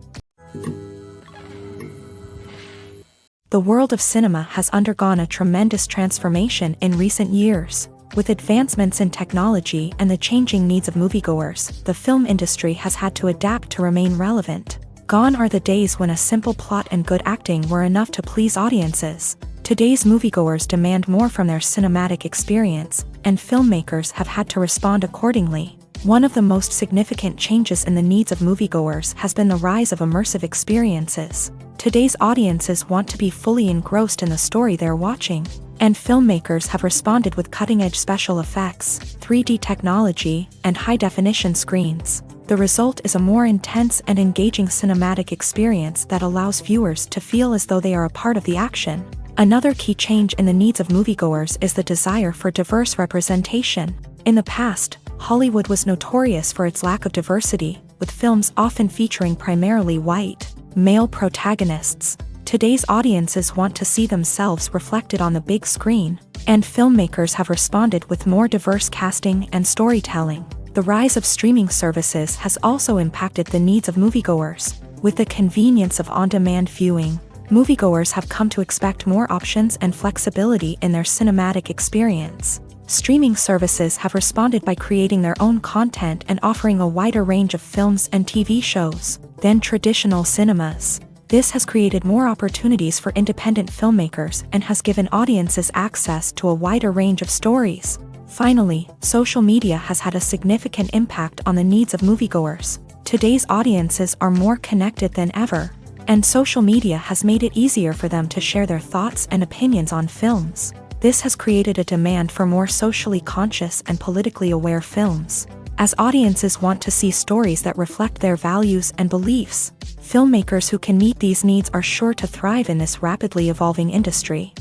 The world of cinema has undergone a tremendous transformation in recent years. With advancements in technology and the changing needs of moviegoers, the film industry has had to adapt to remain relevant. Gone are the days when a simple plot and good acting were enough to please audiences. Today's moviegoers demand more from their cinematic experience, and filmmakers have had to respond accordingly. One of the most significant changes in the needs of moviegoers has been the rise of immersive experiences. Today's audiences want to be fully engrossed in the story they're watching, and filmmakers have responded with cutting-edge special effects, 3D technology, and high-definition screens. The result is a more intense and engaging cinematic experience that allows viewers to feel as though they are a part of the action. Another key change in the needs of moviegoers is the desire for diverse representation. In the past, Hollywood was notorious for its lack of diversity, with films often featuring primarily white, male protagonists. Today's audiences want to see themselves reflected on the big screen, and filmmakers have responded with more diverse casting and storytelling. The rise of streaming services has also impacted the needs of moviegoers. With the convenience of on-demand viewing, moviegoers have come to expect more options and flexibility in their cinematic experience. Streaming services have responded by creating their own content and offering a wider range of films and TV shows than traditional cinemas. This has created more opportunities for independent filmmakers and has given audiences access to a wider range of stories. Finally, social media has had a significant impact on the needs of moviegoers. Today's audiences are more connected than ever, and social media has made it easier for them to share their thoughts and opinions on films. This has created a demand for more socially conscious and politically aware films. As audiences want to see stories that reflect their values and beliefs, filmmakers who can meet these needs are sure to thrive in this rapidly evolving industry.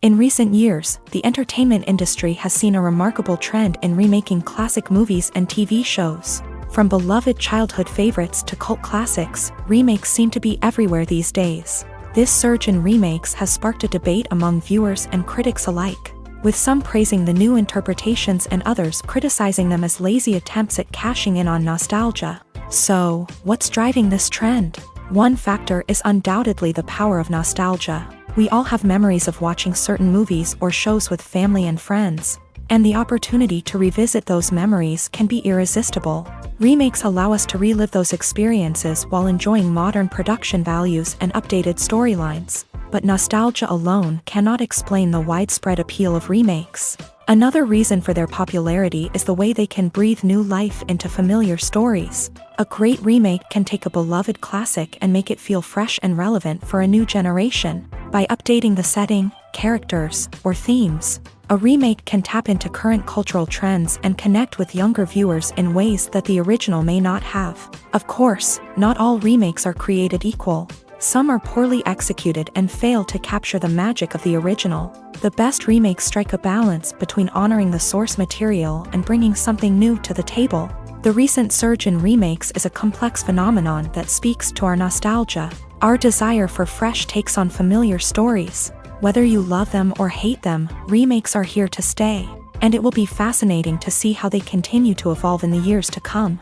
In recent years, the entertainment industry has seen a remarkable trend in remaking classic movies and TV shows. From beloved childhood favorites to cult classics, remakes seem to be everywhere these days. This surge in remakes has sparked a debate among viewers and critics alike, with some praising the new interpretations and others criticizing them as lazy attempts at cashing in on nostalgia. So, what's driving this trend? One factor is undoubtedly the power of nostalgia. We all have memories of watching certain movies or shows with family and friends, and the opportunity to revisit those memories can be irresistible. Remakes allow us to relive those experiences while enjoying modern production values and updated storylines. but nostalgia alone cannot explain the widespread appeal of remakes. Another reason for their popularity is the way they can breathe new life into familiar stories. A great remake can take a beloved classic and make it feel fresh and relevant for a new generation. By updating the setting, characters, or themes, a remake can tap into current cultural trends and connect with younger viewers in ways that the original may not have. Of course, not all remakes are created equal. Some are poorly executed and fail to capture the magic of the original. The best remakes strike a balance between honoring the source material and bringing something new to the table. The recent surge in remakes is a complex phenomenon that speaks to our nostalgia, our desire for fresh takes on familiar stories. Whether you love them or hate them, remakes are here to stay, and it will be fascinating to see how they continue to evolve in the years to come.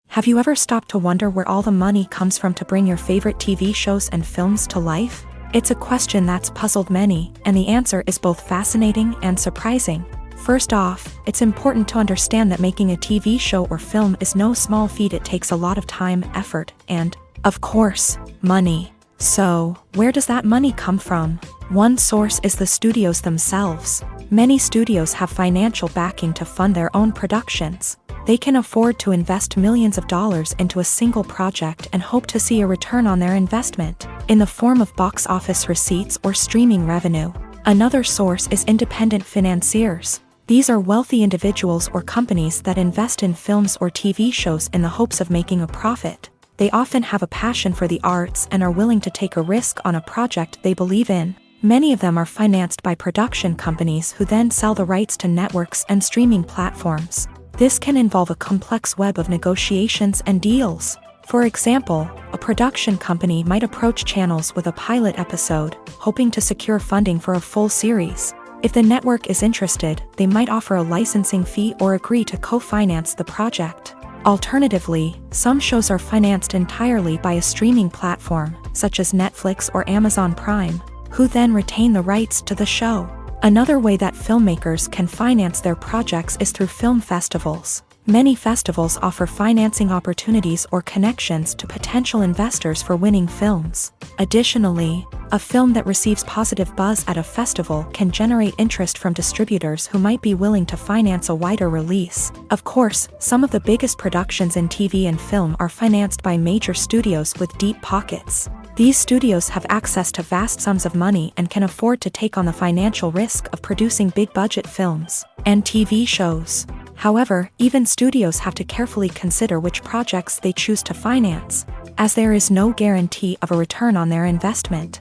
Have you ever stopped to wonder where all the money comes from to bring your favorite TV shows and films to life? It's a question that's puzzled many, and the answer is both fascinating and surprising. First off, it's important to understand that making a TV show or film is no small feat. It takes a lot of time, effort, and, of course, money. So, where does that money come from? One source is the studios themselves. Many studios have financial backing to fund their own productions. They can afford to invest millions of dollars into a single project and hope to see a return on their investment, in the form of box office receipts or streaming revenue. Another source is independent financiers. These are wealthy individuals or companies that invest in films or TV shows in the hopes of making a profit. They often have a passion for the arts and are willing to take a risk on a project they believe in. Many of them are financed by production companies who then sell the rights to networks and streaming platforms. This can involve a complex web of negotiations and deals. For example, a production company might approach channels with a pilot episode, hoping to secure funding for a full series. If the network is interested, they might offer a licensing fee or agree to co-finance the project. Alternatively, some shows are financed entirely by a streaming platform, such as Netflix or Amazon Prime, who then retain the rights to the show. Another way that filmmakers can finance their projects is through film festivals. Many festivals offer financing opportunities or connections to potential investors for winning films. Additionally, a film that receives positive buzz at a festival can generate interest from distributors who might be willing to finance a wider release. Of course, some of the biggest productions in TV and film are financed by major studios with deep pockets. These studios have access to vast sums of money and can afford to take on the financial risk of producing big-budget films and TV shows. However, even studios have to carefully consider which projects they choose to finance, as there is no guarantee of a return on their investment.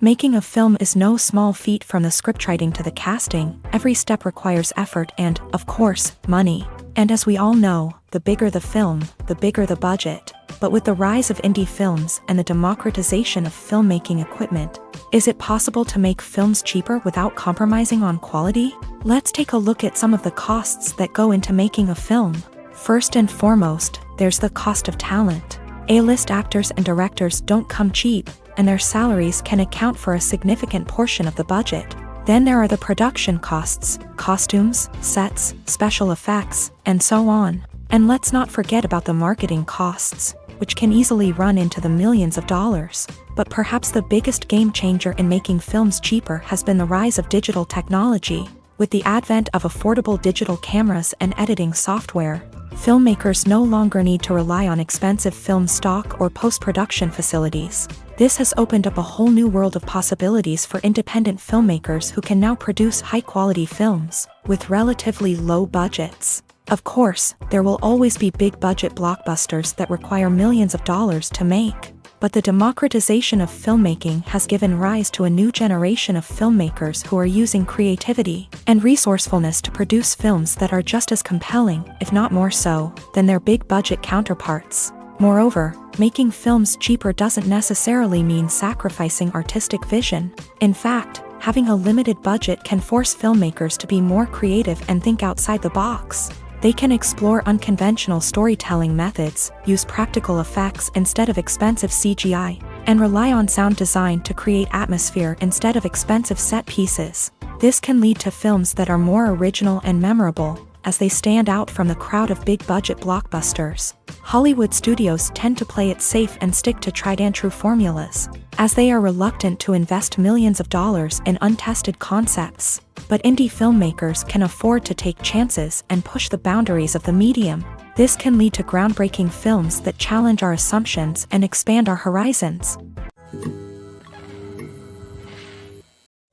Making a film is no small feat. From the scriptwriting to the casting, every step requires effort and, of course, money. And as we all know, the bigger the film, the bigger the budget. But with the rise of indie films and the democratization of filmmaking equipment, is it possible to make films cheaper without compromising on quality? Let's take a look at some of the costs that go into making a film. First and foremost, there's the cost of talent. A-list actors and directors don't come cheap, and their salaries can account for a significant portion of the budget. Then there are the production costs, costumes, sets, special effects, and so on. And let's not forget about the marketing costs, which can easily run into the millions of dollars. But perhaps the biggest game changer in making films cheaper has been the rise of digital technology. With the advent of affordable digital cameras and editing software, filmmakers no longer need to rely on expensive film stock or post-production facilities. This has opened up a whole new world of possibilities for independent filmmakers who can now produce high-quality films with relatively low budgets. Of course, there will always be big-budget blockbusters that require millions of dollars to make. But the democratization of filmmaking has given rise to a new generation of filmmakers who are using creativity and resourcefulness to produce films that are just as compelling, if not more so, than their big-budget counterparts. Moreover, making films cheaper doesn't necessarily mean sacrificing artistic vision. In fact, having a limited budget can force filmmakers to be more creative and think outside the box. They can explore unconventional storytelling methods, use practical effects instead of expensive CGI, and rely on sound design to create atmosphere instead of expensive set pieces. This can lead to films that are more original and memorable, as they stand out from the crowd of big-budget blockbusters. Hollywood studios tend to play it safe and stick to tried-and-true formulas, as they are reluctant to invest millions of dollars in untested concepts. But indie filmmakers can afford to take chances and push the boundaries of the medium. This can lead to groundbreaking films that challenge our assumptions and expand our horizons.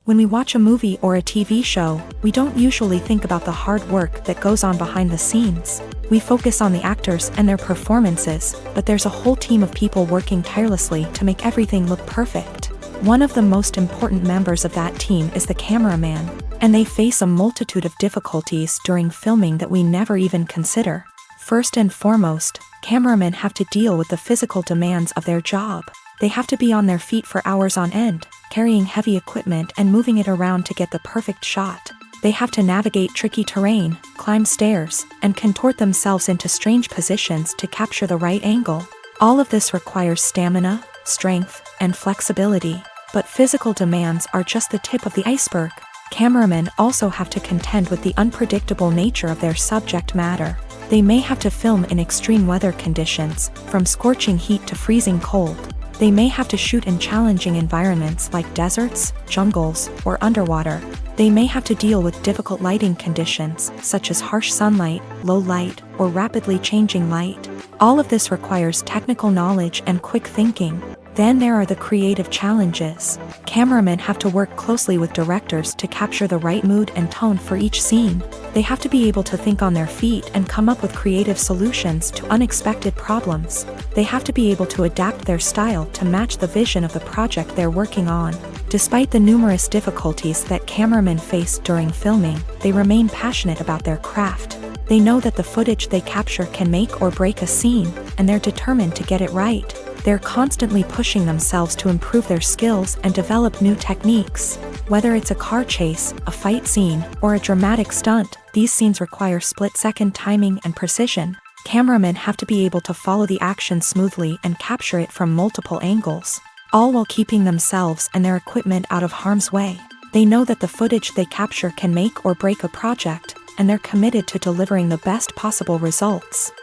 When we watch a movie or a TV show, we don't usually think about the hard work that goes on behind the scenes. We focus on the actors and their performances, but there's a whole team of people working tirelessly to make everything look perfect. One of the most important members of that team is the cameraman, and they face a multitude of difficulties during filming that we never even consider. First and foremost, cameramen have to deal with the physical demands of their job. They have to be on their feet for hours on end, carrying heavy equipment and moving it around to get the perfect shot. They have to navigate tricky terrain, climb stairs, and contort themselves into strange positions to capture the right angle. All of this requires stamina, strength, and flexibility. But physical demands are just the tip of the iceberg. Cameramen also have to contend with the unpredictable nature of their subject matter. They may have to film in extreme weather conditions, from scorching heat to freezing cold. They may have to shoot in challenging environments like deserts, jungles, or underwater. They may have to deal with difficult lighting conditions, such as harsh sunlight, low light, or rapidly changing light. All of this requires technical knowledge and quick thinking. Then there are the creative challenges. Cameramen have to work closely with directors to capture the right mood and tone for each scene. They have to be able to think on their feet and come up with creative solutions to unexpected problems. They have to be able to adapt their style to match the vision of the project they're working on. Despite the numerous difficulties that cameramen face during filming, they remain passionate about their craft. They know that the footage they capture can make or break a scene, and they're determined to get it right. They're constantly pushing themselves to improve their skills and develop new techniques. Whether it's a car chase, a fight scene, or a dramatic stunt, these scenes require split-second timing and precision. Cameramen have to be able to follow the action smoothly and capture it from multiple angles, all while keeping themselves and their equipment out of harm's way. They know that the footage they capture can make or break a project, and they're committed to delivering the best possible results.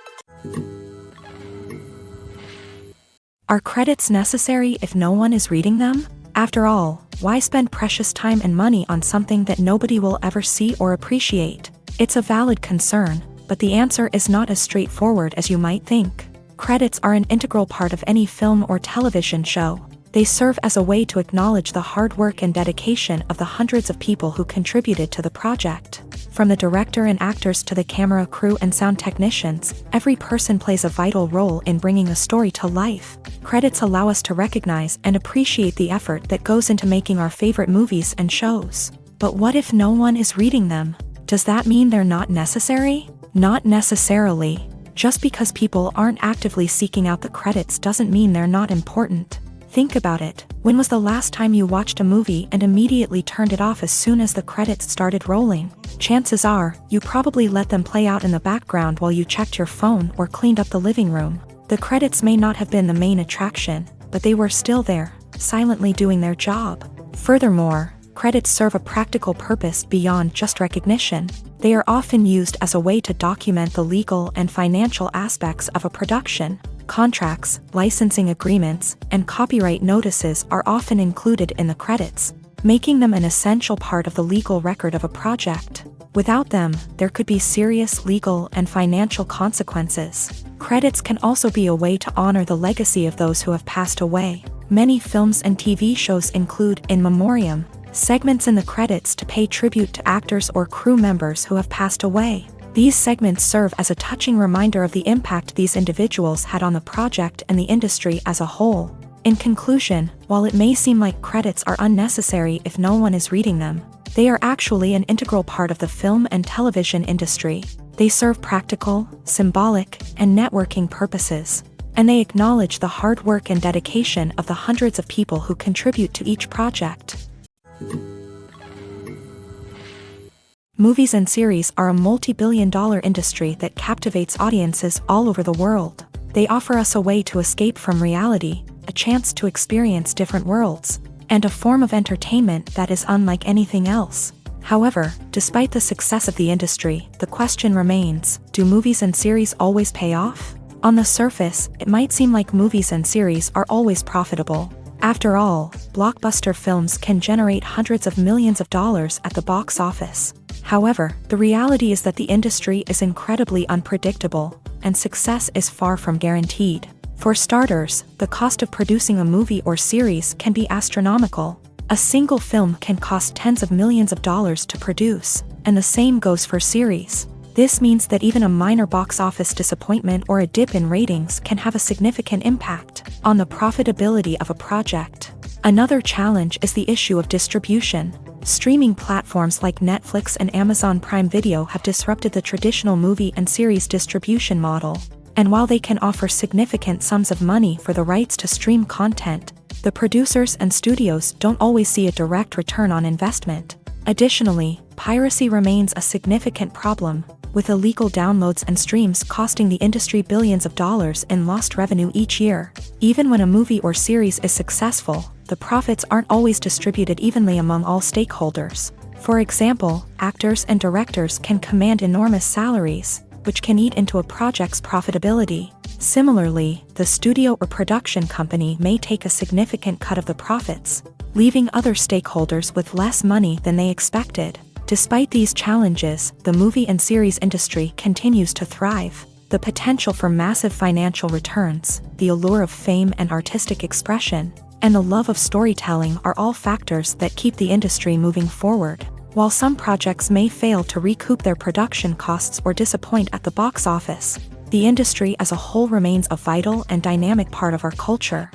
Are credits necessary if no one is reading them? After all, why spend precious time and money on something that nobody will ever see or appreciate? It's a valid concern, but the answer is not as straightforward as you might think. Credits are an integral part of any film or television show. They serve as a way to acknowledge the hard work and dedication of the hundreds of people who contributed to the project. From the director and actors to the camera crew and sound technicians, every person plays a vital role in bringing a story to life. Credits allow us to recognize and appreciate the effort that goes into making our favorite movies and shows. But what if no one is reading them? Does that mean they're not necessary? Not necessarily. Just because people aren't actively seeking out the credits doesn't mean they're not important. Think about it. When was the last time you watched a movie and immediately turned it off as soon as the credits started rolling? Chances are, you probably let them play out in the background while you checked your phone or cleaned up the living room. The credits may not have been the main attraction, but they were still there, silently doing their job. Furthermore, credits serve a practical purpose beyond just recognition. They are often used as a way to document the legal and financial aspects of a production. Contracts, licensing agreements, and copyright notices are often included in the credits, making them an essential part of the legal record of a project. Without them, there could be serious legal and financial consequences. Credits can also be a way to honor the legacy of those who have passed away. Many films and TV shows include in memoriam segments in the credits to pay tribute to actors or crew members who have passed away. These segments serve as a touching reminder of the impact these individuals had on the project and the industry as a whole. In conclusion, while it may seem like credits are unnecessary if no one is reading them, they are actually an integral part of the film and television industry. They serve practical, symbolic, and networking purposes, and they acknowledge the hard work and dedication of the hundreds of people who contribute to each project. Movies and series are a multi-billion-dollar industry that captivates audiences all over the world. They offer us a way to escape from reality, a chance to experience different worlds, and a form of entertainment that is unlike anything else. However, despite the success of the industry, the question remains, do movies and series always pay off? On the surface, it might seem like movies and series are always profitable. After all, blockbuster films can generate hundreds of millions of dollars at the box office. However, the reality is that the industry is incredibly unpredictable, and success is far from guaranteed. For starters, the cost of producing a movie or series can be astronomical. A single film can cost tens of millions of dollars to produce, and the same goes for series. This means that even a minor box office disappointment or a dip in ratings can have a significant impact on the profitability of a project. Another challenge is the issue of distribution. Streaming platforms like Netflix and Amazon Prime Video have disrupted the traditional movie and series distribution model. And while they can offer significant sums of money for the rights to stream content, the producers and studios don't always see a direct return on investment. Additionally, piracy remains a significant problem, with illegal downloads and streams costing the industry billions of dollars in lost revenue each year. Even when a movie or series is successful, the profits aren't always distributed evenly among all stakeholders. For example, actors and directors can command enormous salaries, which can eat into a project's profitability. Similarly, the studio or production company may take a significant cut of the profits, leaving other stakeholders with less money than they expected. Despite these challenges, the movie and series industry continues to thrive. The potential for massive financial returns, the allure of fame and artistic expression, and the love of storytelling are all factors that keep the industry moving forward. While some projects may fail to recoup their production costs or disappoint at the box office, the industry as a whole remains a vital and dynamic part of our culture.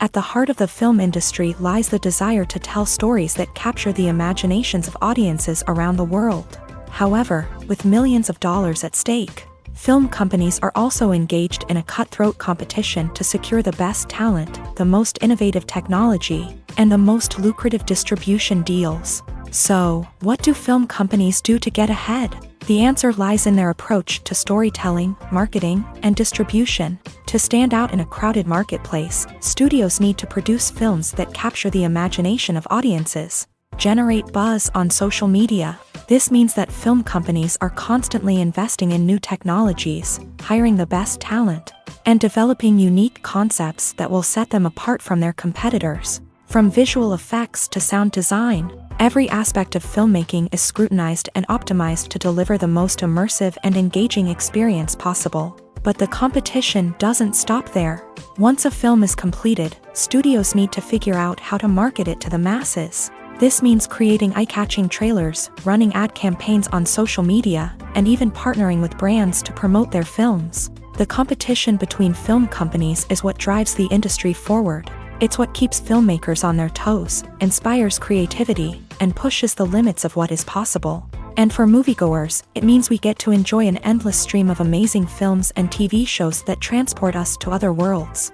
At the heart of the film industry lies the desire to tell stories that capture the imaginations of audiences around the world. However, with millions of dollars at stake, film companies are also engaged in a cutthroat competition to secure the best talent, the most innovative technology, and the most lucrative distribution deals. So, what do film companies do to get ahead? The answer lies in their approach to storytelling, marketing, and distribution. To stand out in a crowded marketplace, studios need to produce films that capture the imagination of audiences, generate buzz on social media. This means that film companies are constantly investing in new technologies, hiring the best talent, and developing unique concepts that will set them apart from their competitors. From visual effects to sound design, every aspect of filmmaking is scrutinized and optimized to deliver the most immersive and engaging experience possible. But the competition doesn't stop there. Once a film is completed, studios need to figure out how to market it to the masses. This means creating eye-catching trailers, running ad campaigns on social media, and even partnering with brands to promote their films. The competition between film companies is what drives the industry forward. It's what keeps filmmakers on their toes, inspires creativity, and pushes the limits of what is possible. And for moviegoers, it means we get to enjoy an endless stream of amazing films and TV shows that transport us to other worlds.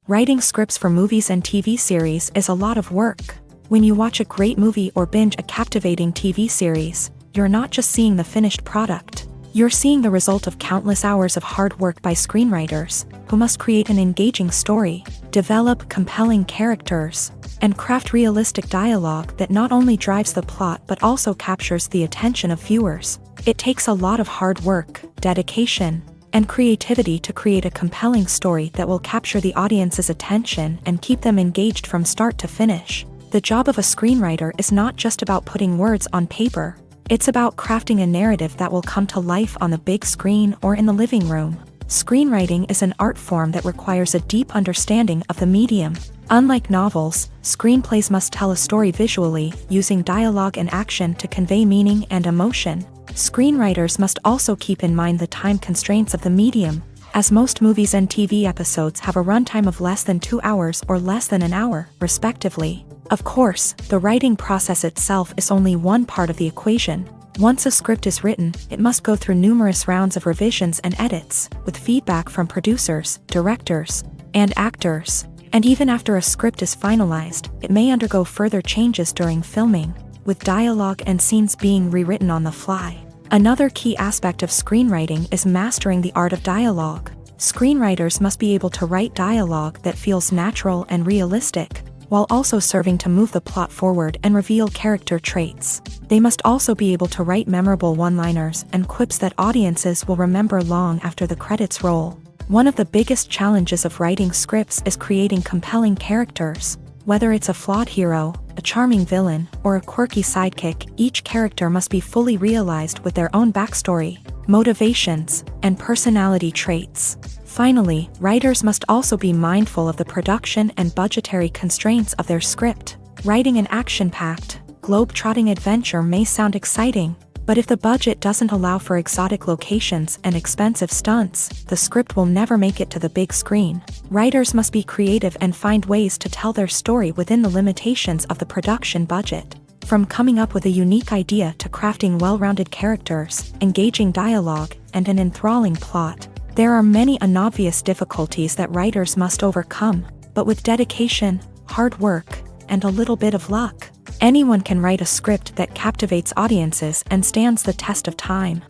Writing scripts for movies and TV series is a lot of work. When you watch a great movie or binge a captivating TV series, you're not just seeing the finished product. You're seeing the result of countless hours of hard work by screenwriters, who must create an engaging story, develop compelling characters, and craft realistic dialogue that not only drives the plot but also captures the attention of viewers. It takes a lot of hard work, dedication, and creativity to create a compelling story that will capture the audience's attention and keep them engaged from start to finish. The job of a screenwriter is not just about putting words on paper. It's about crafting a narrative that will come to life on the big screen or in the living room. Screenwriting is an art form that requires a deep understanding of the medium. Unlike novels, screenplays must tell a story visually, using dialogue and action to convey meaning and emotion. Screenwriters must also keep in mind the time constraints of the medium, as most movies and TV episodes have a runtime of less than 2 hours or less than an hour, respectively. Of course, the writing process itself is only one part of the equation. Once a script is written, it must go through numerous rounds of revisions and edits, with feedback from producers, directors, and actors. And even after a script is finalized, it may undergo further changes during filming, with dialogue and scenes being rewritten on the fly. Another key aspect of screenwriting is mastering the art of dialogue. Screenwriters must be able to write dialogue that feels natural and realistic, while also serving to move the plot forward and reveal character traits. They must also be able to write memorable one-liners and quips that audiences will remember long after the credits roll. One of the biggest challenges of writing scripts is creating compelling characters. Whether it's a flawed hero, a charming villain, or a quirky sidekick, each character must be fully realized with their own backstory, motivations, and personality traits. Finally, writers must also be mindful of the production and budgetary constraints of their script. Writing an action-packed, globe-trotting adventure may sound exciting, but if the budget doesn't allow for exotic locations and expensive stunts, the script will never make it to the big screen. Writers must be creative and find ways to tell their story within the limitations of the production budget. From coming up with a unique idea to crafting well-rounded characters, engaging dialogue, and an enthralling plot, there are many unobvious difficulties that writers must overcome, but with dedication, hard work, and a little bit of luck, anyone can write a script that captivates audiences and stands the test of time.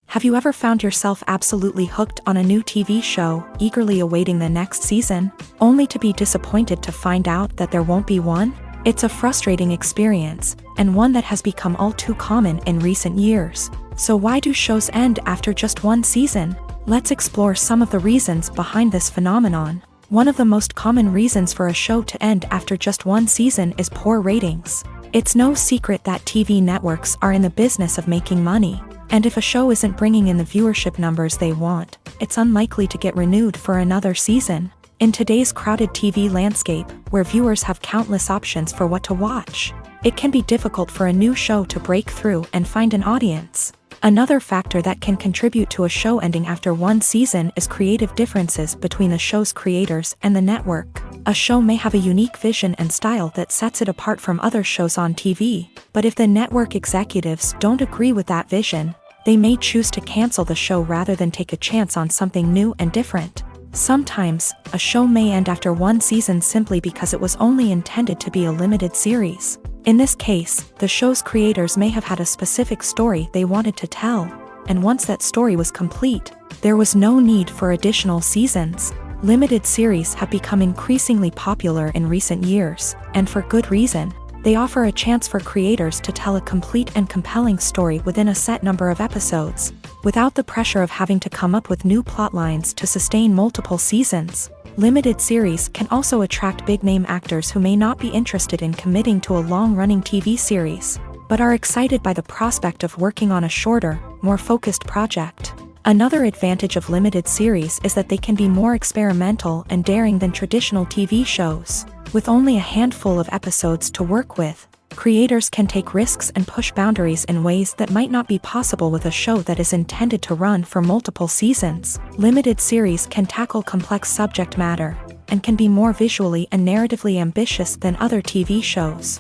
Have you ever found yourself absolutely hooked on a new TV show, eagerly awaiting the next season, only to be disappointed to find out that there won't be one? It's a frustrating experience, and one that has become all too common in recent years. So why do shows end after just one season? Let's explore some of the reasons behind this phenomenon. One of the most common reasons for a show to end after just one season is poor ratings. It's no secret that TV networks are in the business of making money, and if a show isn't bringing in the viewership numbers they want, it's unlikely to get renewed for another season. In today's crowded TV landscape, where viewers have countless options for what to watch, it can be difficult for a new show to break through and find an audience. Another factor that can contribute to a show ending after one season is creative differences between the show's creators and the network. A show may have a unique vision and style that sets it apart from other shows on TV, but if the network executives don't agree with that vision, they may choose to cancel the show rather than take a chance on something new and different. Sometimes, a show may end after one season simply because it was only intended to be a limited series. In this case, the show's creators may have had a specific story they wanted to tell, and once that story was complete, there was no need for additional seasons. Limited series have become increasingly popular in recent years, and for good reason. They offer a chance for creators to tell a complete and compelling story within a set number of episodes, without the pressure of having to come up with new plotlines to sustain multiple seasons. Limited series can also attract big-name actors who may not be interested in committing to a long-running TV series, but are excited by the prospect of working on a shorter, more focused project. Another advantage of limited series is that they can be more experimental and daring than traditional TV shows. With only a handful of episodes to work with, creators can take risks and push boundaries in ways that might not be possible with a show that is intended to run for multiple seasons. Limited series can tackle complex subject matter, and can be more visually and narratively ambitious than other TV shows.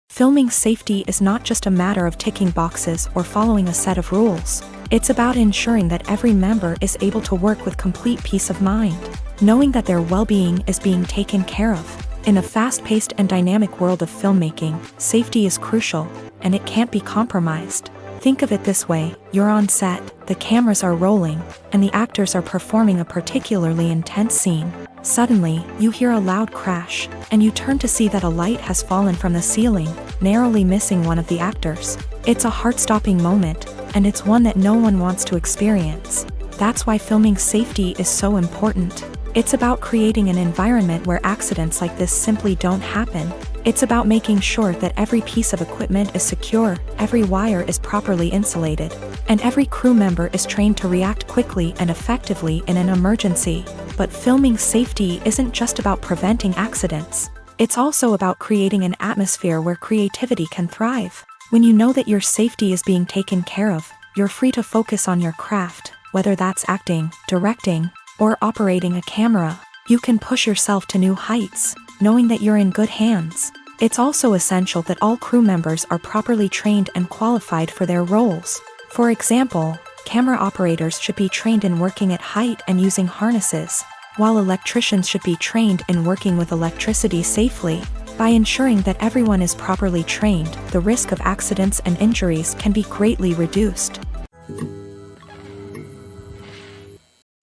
Filming safety is not just a matter of ticking boxes or following a set of rules. It's about ensuring that every member is able to work with complete peace of mind, knowing that their well-being is being taken care of. In a fast-paced and dynamic world of filmmaking, safety is crucial, and it can't be compromised. Think of it this way: you're on set, the cameras are rolling, and the actors are performing a particularly intense scene. Suddenly, you hear a loud crash, and you turn to see that a light has fallen from the ceiling, narrowly missing one of the actors. It's a heart-stopping moment, and it's one that no one wants to experience. That's why filming safety is so important. It's about creating an environment where accidents like this simply don't happen. It's about making sure that every piece of equipment is secure, every wire is properly insulated, and every crew member is trained to react quickly and effectively in an emergency. But filming safety isn't just about preventing accidents. It's also about creating an atmosphere where creativity can thrive. When you know that your safety is being taken care of, you're free to focus on your craft, whether that's acting, directing, or operating a camera. You can push yourself to new heights, knowing that you're in good hands. It's also essential that all crew members are properly trained and qualified for their roles. For example, camera operators should be trained in working at height and using harnesses, while electricians should be trained in working with electricity safely. By ensuring that everyone is properly trained, the risk of accidents and injuries can be greatly reduced.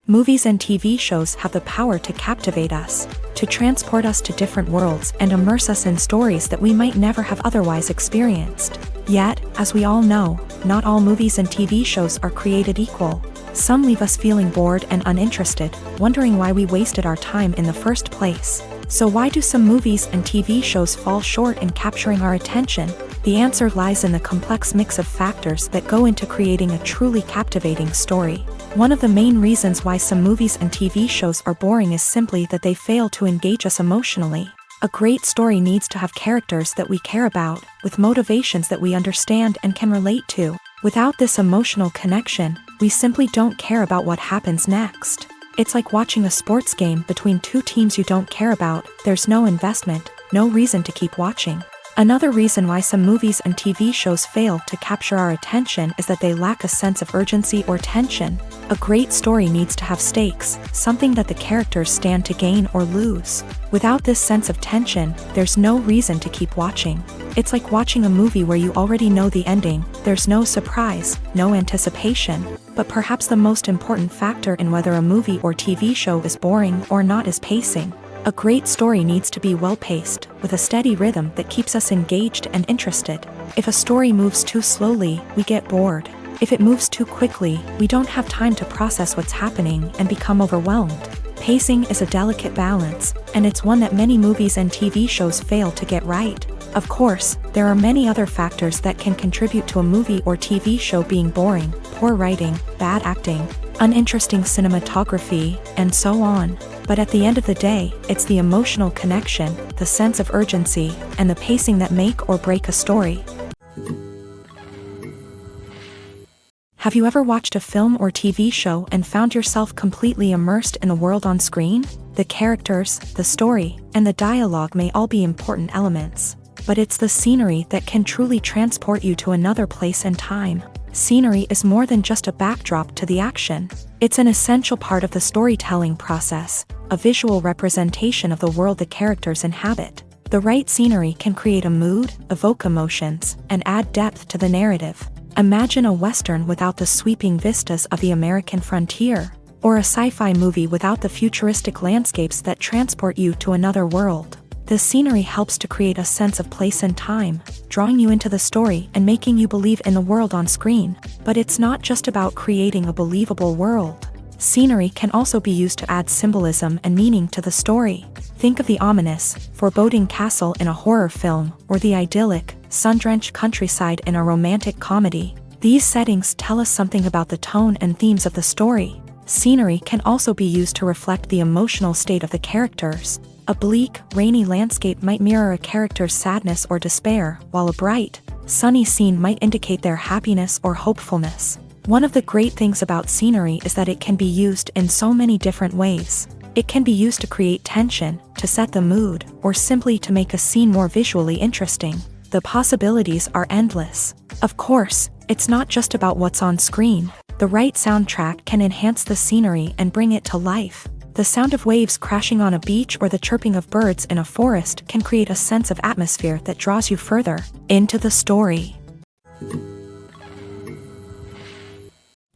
Movies and TV shows have the power to captivate us, to transport us to different worlds and immerse us in stories that we might never have otherwise experienced. Yet, as we all know, not all movies and TV shows are created equal. Some leave us feeling bored and uninterested, wondering why we wasted our time in the first place. So why do some movies and TV shows fall short in capturing our attention? The answer lies in the complex mix of factors that go into creating a truly captivating story. One of the main reasons why some movies and TV shows are boring is simply that they fail to engage us emotionally. A great story needs to have characters that we care about, with motivations that we understand and can relate to. Without this emotional connection, we simply don't care about what happens next. It's like watching a sports game between two teams you don't care about. There's no investment, no reason to keep watching. Another reason why some movies and TV shows fail to capture our attention is that they lack a sense of urgency or tension. A great story needs to have stakes, something that the characters stand to gain or lose. Without this sense of tension, there's no reason to keep watching. It's like watching a movie where you already know the ending. There's no surprise, no anticipation. But perhaps the most important factor in whether a movie or TV show is boring or not is pacing. A great story needs to be well-paced, with a steady rhythm that keeps us engaged and interested. If a story moves too slowly, we get bored. If it moves too quickly, we don't have time to process what's happening and become overwhelmed. Pacing is a delicate balance, and it's one that many movies and TV shows fail to get right. Of course, there are many other factors that can contribute to a movie or TV show being boring: poor writing, bad acting, uninteresting cinematography, and so on. But at the end of the day, it's the emotional connection, the sense of urgency, and the pacing that make or break a story. Have you ever watched a film or TV show and found yourself completely immersed in the world on screen? The characters, the story, and the dialogue may all be important elements, but it's the scenery that can truly transport you to another place and time. Scenery is more than just a backdrop to the action. It's an essential part of the storytelling process, a visual representation of the world the characters inhabit. The right scenery can create a mood, evoke emotions, and add depth to the narrative. Imagine a Western without the sweeping vistas of the American frontier, or a sci-fi movie without the futuristic landscapes that transport you to another world. The scenery helps to create a sense of place and time, drawing you into the story and making you believe in the world on screen. But it's not just about creating a believable world. Scenery can also be used to add symbolism and meaning to the story. Think of the ominous, foreboding castle in a horror film, or the idyllic, sun-drenched countryside in a romantic comedy. These settings tell us something about the tone and themes of the story. Scenery can also be used to reflect the emotional state of the characters. A bleak, rainy landscape might mirror a character's sadness or despair, while a bright, sunny scene might indicate their happiness or hopefulness. One of the great things about scenery is that it can be used in so many different ways. It can be used to create tension, to set the mood, or simply to make a scene more visually interesting. The possibilities are endless. Of course, it's not just about what's on screen. The right soundtrack can enhance the scenery and bring it to life. The sound of waves crashing on a beach or the chirping of birds in a forest can create a sense of atmosphere that draws you further into the story.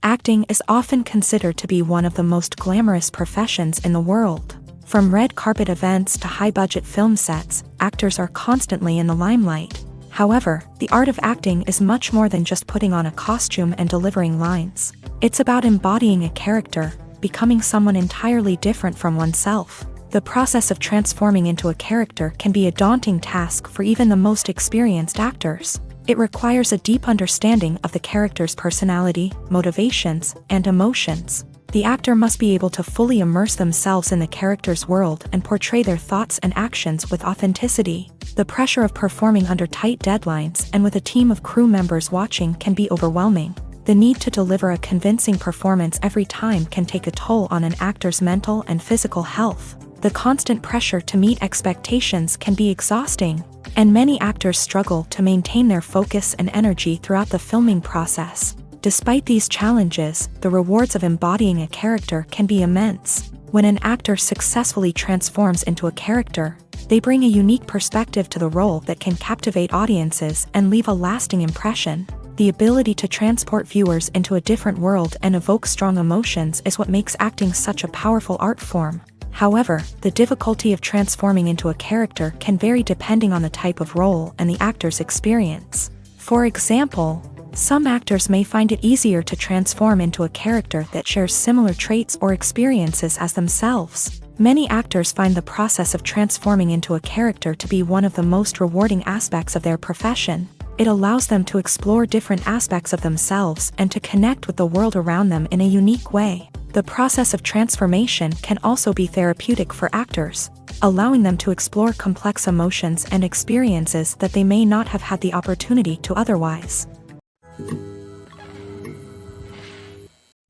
Acting is often considered to be one of the most glamorous professions in the world. From red carpet events to high-budget film sets, actors are constantly in the limelight. However, the art of acting is much more than just putting on a costume and delivering lines. It's about embodying a character, becoming someone entirely different from oneself. The process of transforming into a character can be a daunting task for even the most experienced actors. It requires a deep understanding of the character's personality, motivations, and emotions. The actor must be able to fully immerse themselves in the character's world and portray their thoughts and actions with authenticity. The pressure of performing under tight deadlines and with a team of crew members watching can be overwhelming. The need to deliver a convincing performance every time can take a toll on an actor's mental and physical health. The constant pressure to meet expectations can be exhausting, and many actors struggle to maintain their focus and energy throughout the filming process. Despite these challenges, the rewards of embodying a character can be immense. When an actor successfully transforms into a character, they bring a unique perspective to the role that can captivate audiences and leave a lasting impression. The ability to transport viewers into a different world and evoke strong emotions is what makes acting such a powerful art form. However, the difficulty of transforming into a character can vary depending on the type of role and the actor's experience. For example, some actors may find it easier to transform into a character that shares similar traits or experiences as themselves. Many actors find the process of transforming into a character to be one of the most rewarding aspects of their profession. It allows them to explore different aspects of themselves and to connect with the world around them in a unique way. The process of transformation can also be therapeutic for actors, allowing them to explore complex emotions and experiences that they may not have had the opportunity to otherwise.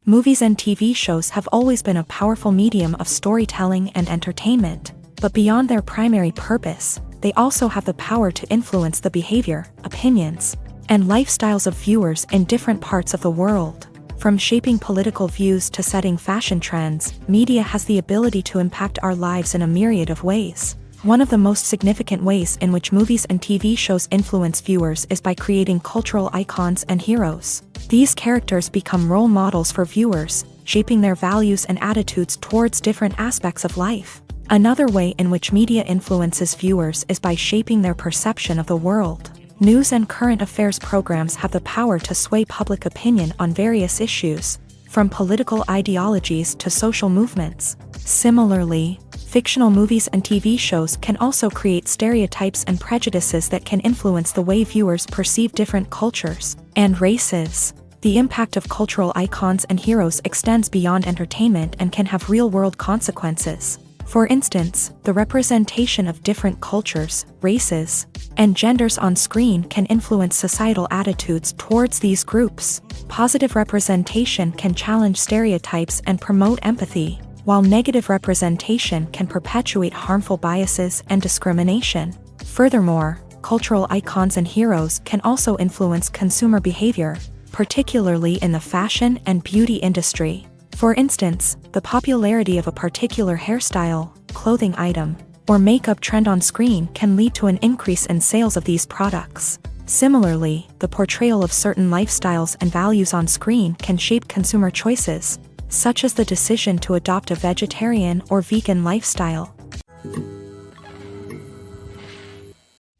Movies and TV shows have always been a powerful medium of storytelling and entertainment, but beyond their primary purpose, they also have the power to influence the behavior, opinions, and lifestyles of viewers in different parts of the world. From shaping political views to setting fashion trends, media has the ability to impact our lives in a myriad of ways. One of the most significant ways in which movies and TV shows influence viewers is by creating cultural icons and heroes. These characters become role models for viewers, shaping their values and attitudes towards different aspects of life. Another way in which media influences viewers is by shaping their perception of the world. News and current affairs programs have the power to sway public opinion on various issues, from political ideologies to social movements. Similarly, fictional movies and TV shows can also create stereotypes and prejudices that can influence the way viewers perceive different cultures and races. The impact of cultural icons and heroes extends beyond entertainment and can have real-world consequences. For instance, the representation of different cultures, races, and genders on screen can influence societal attitudes towards these groups. Positive representation can challenge stereotypes and promote empathy, while negative representation can perpetuate harmful biases and discrimination. Furthermore, cultural icons and heroes can also influence consumer behavior, particularly in the fashion and beauty industry. For instance, the popularity of a particular hairstyle, clothing item, or makeup trend on screen can lead to an increase in sales of these products. Similarly, the portrayal of certain lifestyles and values on screen can shape consumer choices, such as the decision to adopt a vegetarian or vegan lifestyle.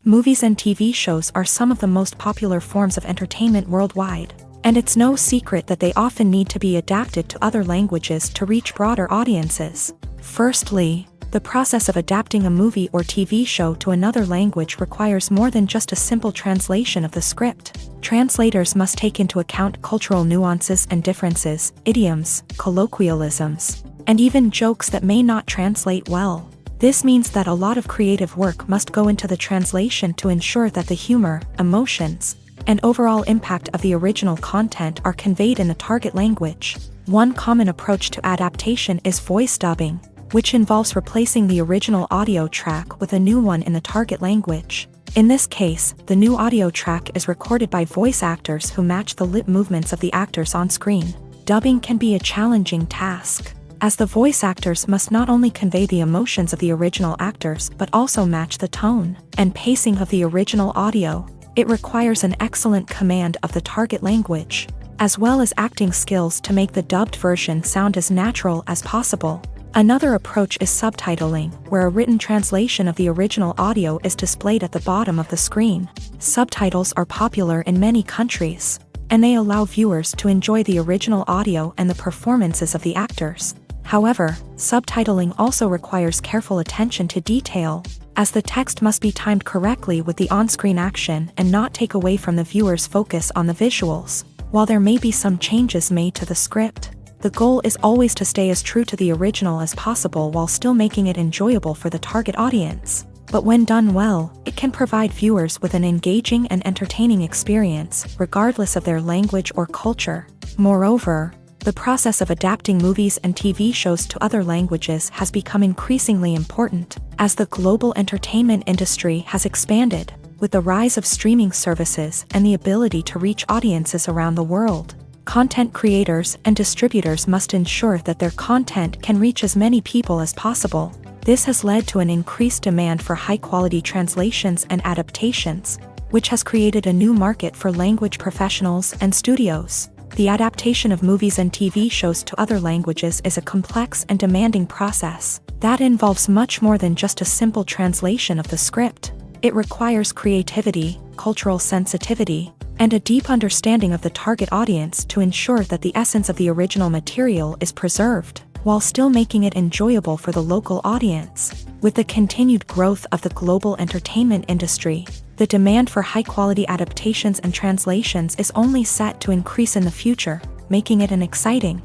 Movies and TV shows are some of the most popular forms of entertainment worldwide, and it's no secret that they often need to be adapted to other languages to reach broader audiences. Firstly, the process of adapting a movie or TV show to another language requires more than just a simple translation of the script. Translators must take into account cultural nuances and differences, idioms, colloquialisms, and even jokes that may not translate well. This means that a lot of creative work must go into the translation to ensure that the humor, emotions, and overall impact of the original content are conveyed in the target language. One common approach to adaptation is voice dubbing, which involves replacing the original audio track with a new one in the target language. In this case, the new audio track is recorded by voice actors who match the lip movements of the actors on screen. Dubbing can be a challenging task, as the voice actors must not only convey the emotions of the original actors but also match the tone and pacing of the original audio. It requires an excellent command of the target language, as well as acting skills to make the dubbed version sound as natural as possible. Another approach is subtitling, where a written translation of the original audio is displayed at the bottom of the screen. Subtitles are popular in many countries, and they allow viewers to enjoy the original audio and the performances of the actors. However, subtitling also requires careful attention to detail, as the text must be timed correctly with the on-screen action and not take away from the viewer's focus on the visuals. While there may be some changes made to the script, the goal is always to stay as true to the original as possible while still making it enjoyable for the target audience. But when done well, it can provide viewers with an engaging and entertaining experience, regardless of their language or culture. Moreover, the process of adapting movies and TV shows to other languages has become increasingly important, as the global entertainment industry has expanded, with the rise of streaming services and the ability to reach audiences around the world. Content creators and distributors must ensure that their content can reach as many people as possible. This has led to an increased demand for high-quality translations and adaptations, which has created a new market for language professionals and studios. The adaptation of movies and TV shows to other languages is a complex and demanding process that involves much more than just a simple translation of the script. It requires creativity, cultural sensitivity, and a deep understanding of the target audience to ensure that the essence of the original material is preserved, while still making it enjoyable for the local audience. With the continued growth of the global entertainment industry, the demand for high-quality adaptations and translations is only set to increase in the future, making it an exciting.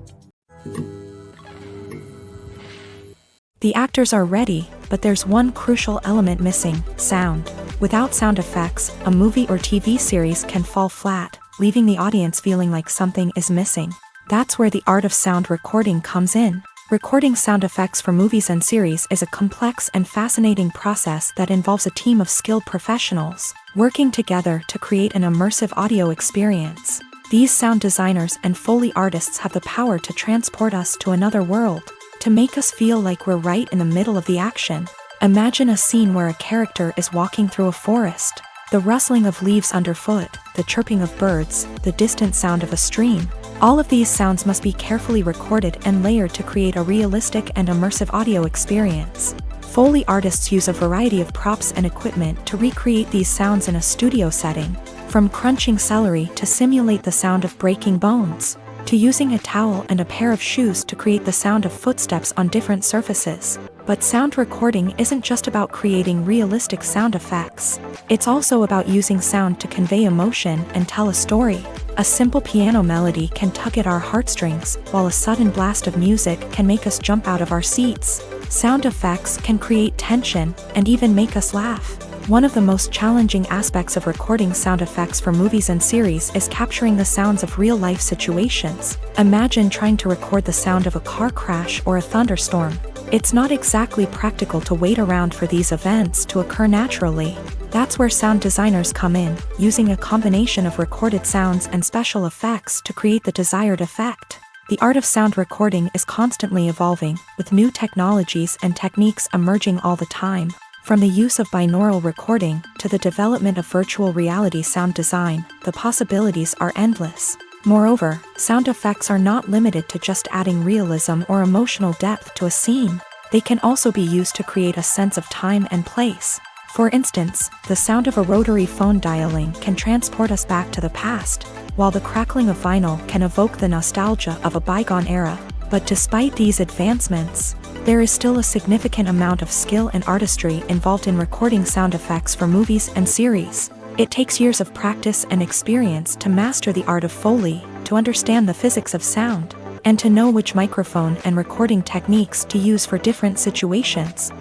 The actors are ready, but there's one crucial element missing: sound. Without sound effects, a movie or TV series can fall flat, leaving the audience feeling like something is missing. That's where the art of sound recording comes in. Recording sound effects for movies and series is a complex and fascinating process that involves a team of skilled professionals working together to create an immersive audio experience. These sound designers and Foley artists have the power to transport us to another world, to make us feel like we're right in the middle of the action. Imagine a scene where a character is walking through a forest. The rustling of leaves underfoot, the chirping of birds, the distant sound of a stream. All of these sounds must be carefully recorded and layered to create a realistic and immersive audio experience. Foley artists use a variety of props and equipment to recreate these sounds in a studio setting, from crunching celery to simulate the sound of breaking bones, to using a towel and a pair of shoes to create the sound of footsteps on different surfaces. But sound recording isn't just about creating realistic sound effects. It's also about using sound to convey emotion and tell a story. A simple piano melody can tug at our heartstrings, while a sudden blast of music can make us jump out of our seats. Sound effects can create tension and even make us laugh. One of the most challenging aspects of recording sound effects for movies and series is capturing the sounds of real-life situations. Imagine trying to record the sound of a car crash or a thunderstorm. It's not exactly practical to wait around for these events to occur naturally. That's where sound designers come in, using a combination of recorded sounds and special effects to create the desired effect. The art of sound recording is constantly evolving, with new technologies and techniques emerging all the time. From the use of binaural recording to the development of virtual reality sound design, the possibilities are endless. Moreover, sound effects are not limited to just adding realism or emotional depth to a scene. They can also be used to create a sense of time and place. For instance, the sound of a rotary phone dialing can transport us back to the past, while the crackling of vinyl can evoke the nostalgia of a bygone era. But despite these advancements, there is still a significant amount of skill and artistry involved in recording sound effects for movies and series. It takes years of practice and experience to master the art of Foley, to understand the physics of sound, and to know which microphone and recording techniques to use for different situations.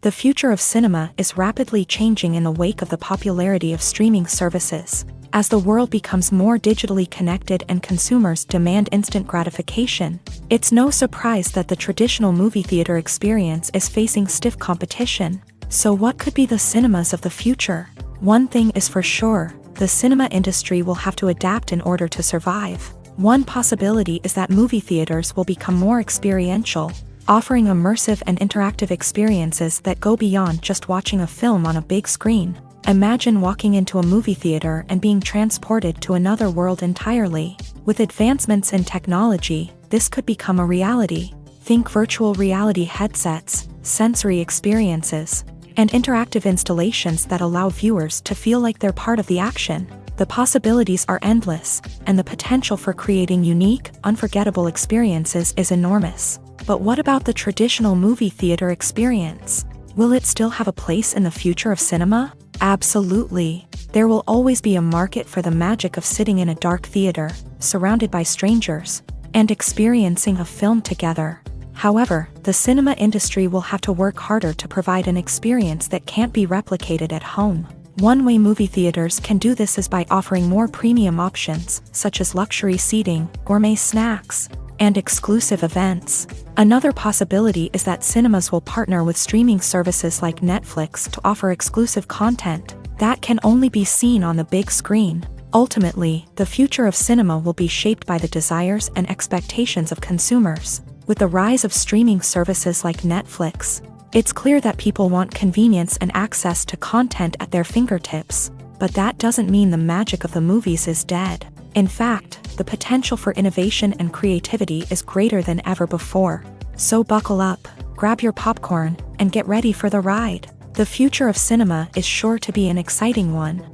The future of cinema is rapidly changing in the wake of the popularity of streaming services. As the world becomes more digitally connected and consumers demand instant gratification, it's no surprise that the traditional movie theater experience is facing stiff competition. So what could be the cinemas of the future? One thing is for sure, the cinema industry will have to adapt in order to survive. One possibility is that movie theaters will become more experiential, offering immersive and interactive experiences that go beyond just watching a film on a big screen. Imagine walking into a movie theater and being transported to another world entirely. With advancements in technology, this could become a reality. Think virtual reality headsets, sensory experiences, and interactive installations that allow viewers to feel like they're part of the action. The possibilities are endless, and the potential for creating unique, unforgettable experiences is enormous. But what about the traditional movie theater experience? Will it still have a place in the future of cinema? Absolutely. There will always be a market for the magic of sitting in a dark theater, surrounded by strangers, and experiencing a film together. However, the cinema industry will have to work harder to provide an experience that can't be replicated at home. One way movie theaters can do this is by offering more premium options, such as luxury seating, gourmet snacks, and exclusive events. Another possibility is that cinemas will partner with streaming services like Netflix to offer exclusive content that can only be seen on the big screen. Ultimately, the future of cinema will be shaped by the desires and expectations of consumers. With the rise of streaming services like Netflix, It's clear that people want convenience and access to content at their fingertips, but that doesn't mean the magic of the movies is dead. In fact, the potential for innovation and creativity is greater than ever before. So buckle up, grab your popcorn, and get ready for the ride. The future of cinema is sure to be an exciting one.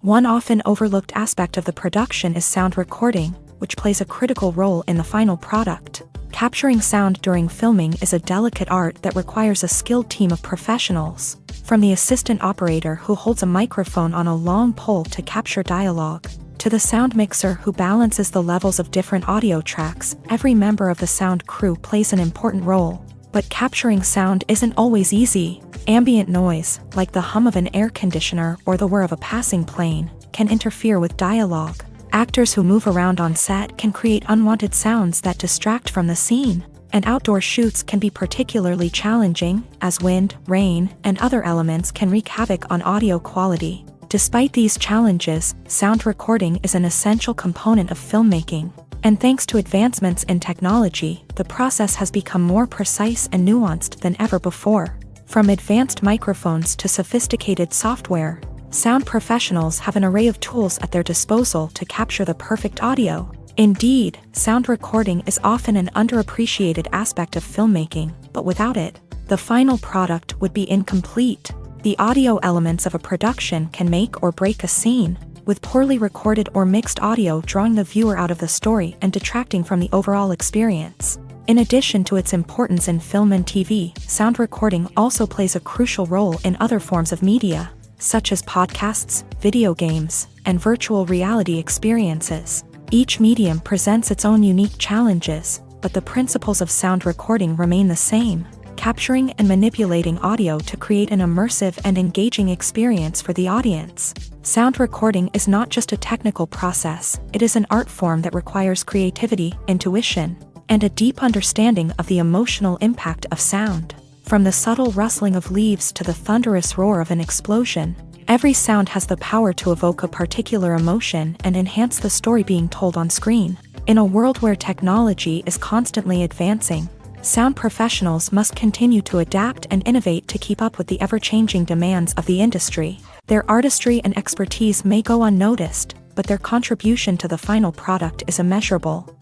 One often overlooked aspect of the production is sound recording, which plays a critical role in the final product. Capturing sound during filming is a delicate art that requires a skilled team of professionals. From the assistant operator who holds a microphone on a long pole to capture dialogue, to the sound mixer who balances the levels of different audio tracks, every member of the sound crew plays an important role. But capturing sound isn't always easy. Ambient noise, like the hum of an air conditioner or the whir of a passing plane, can interfere with dialogue. Actors who move around on set can create unwanted sounds that distract from the scene. And outdoor shoots can be particularly challenging, as wind, rain, and other elements can wreak havoc on audio quality. Despite these challenges, sound recording is an essential component of filmmaking. And thanks to advancements in technology, the process has become more precise and nuanced than ever before. From advanced microphones to sophisticated software, sound professionals have an array of tools at their disposal to capture the perfect audio. Indeed, sound recording is often an underappreciated aspect of filmmaking, but without it, the final product would be incomplete. The audio elements of a production can make or break a scene, with poorly recorded or mixed audio drawing the viewer out of the story and detracting from the overall experience. In addition to its importance in film and TV, sound recording also plays a crucial role in other forms of media, such as podcasts, video games, and virtual reality experiences. Each medium presents its own unique challenges, but the principles of sound recording remain the same, capturing and manipulating audio to create an immersive and engaging experience for the audience. Sound recording is not just a technical process, it is an art form that requires creativity, intuition, and a deep understanding of the emotional impact of sound. From the subtle rustling of leaves to the thunderous roar of an explosion, every sound has the power to evoke a particular emotion and enhance the story being told on screen. In a world where technology is constantly advancing, sound professionals must continue to adapt and innovate to keep up with the ever-changing demands of the industry. Their artistry and expertise may go unnoticed, but their contribution to the final product is immeasurable.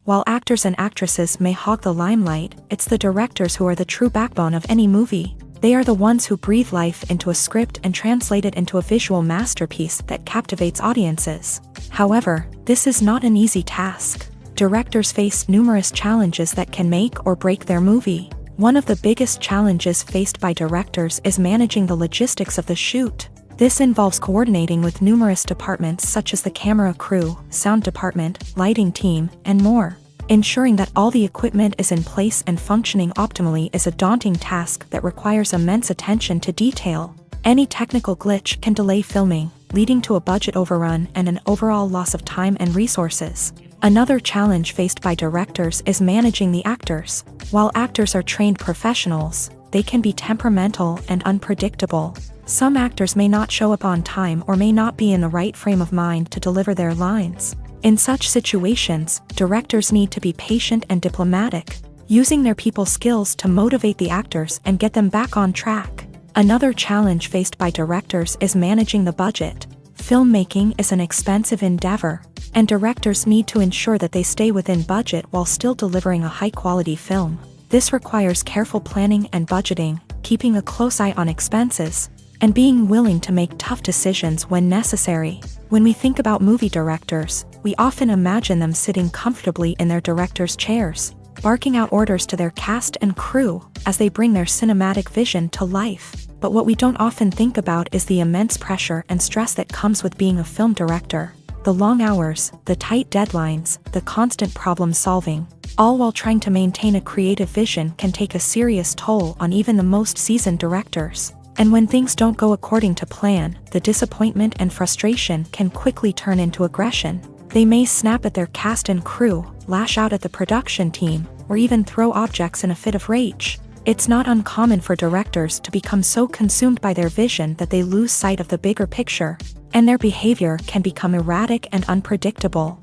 While actors and actresses may hog the limelight, it's the directors who are the true backbone of any movie. They are the ones who breathe life into a script and translate it into a visual masterpiece that captivates audiences. However, this is not an easy task. Directors face numerous challenges that can make or break their movie. One of the biggest challenges faced by directors is managing the logistics of the shoot. This involves coordinating with numerous departments such as the camera crew, sound department, lighting team, and more. Ensuring that all the equipment is in place and functioning optimally is a daunting task that requires immense attention to detail. Any technical glitch can delay filming, leading to a budget overrun and an overall loss of time and resources. Another challenge faced by directors is managing the actors. While actors are trained professionals, they can be temperamental and unpredictable. Some actors may not show up on time or may not be in the right frame of mind to deliver their lines. In such situations, directors need to be patient and diplomatic, using their people skills to motivate the actors and get them back on track. Another challenge faced by directors is managing the budget. Filmmaking is an expensive endeavor, and directors need to ensure that they stay within budget while still delivering a high-quality film. This requires careful planning and budgeting, keeping a close eye on expenses, and being willing to make tough decisions when necessary. When we think about movie directors, we often imagine them sitting comfortably in their director's chairs, barking out orders to their cast and crew as they bring their cinematic vision to life. But what we don't often think about is the immense pressure and stress that comes with being a film director. The long hours, the tight deadlines, the constant problem solving, all while trying to maintain a creative vision can take a serious toll on even the most seasoned directors. And when things don't go according to plan, the disappointment and frustration can quickly turn into aggression. They may snap at their cast and crew, lash out at the production team, or even throw objects in a fit of rage. It's not uncommon for directors to become so consumed by their vision that they lose sight of the bigger picture, and their behavior can become erratic and unpredictable.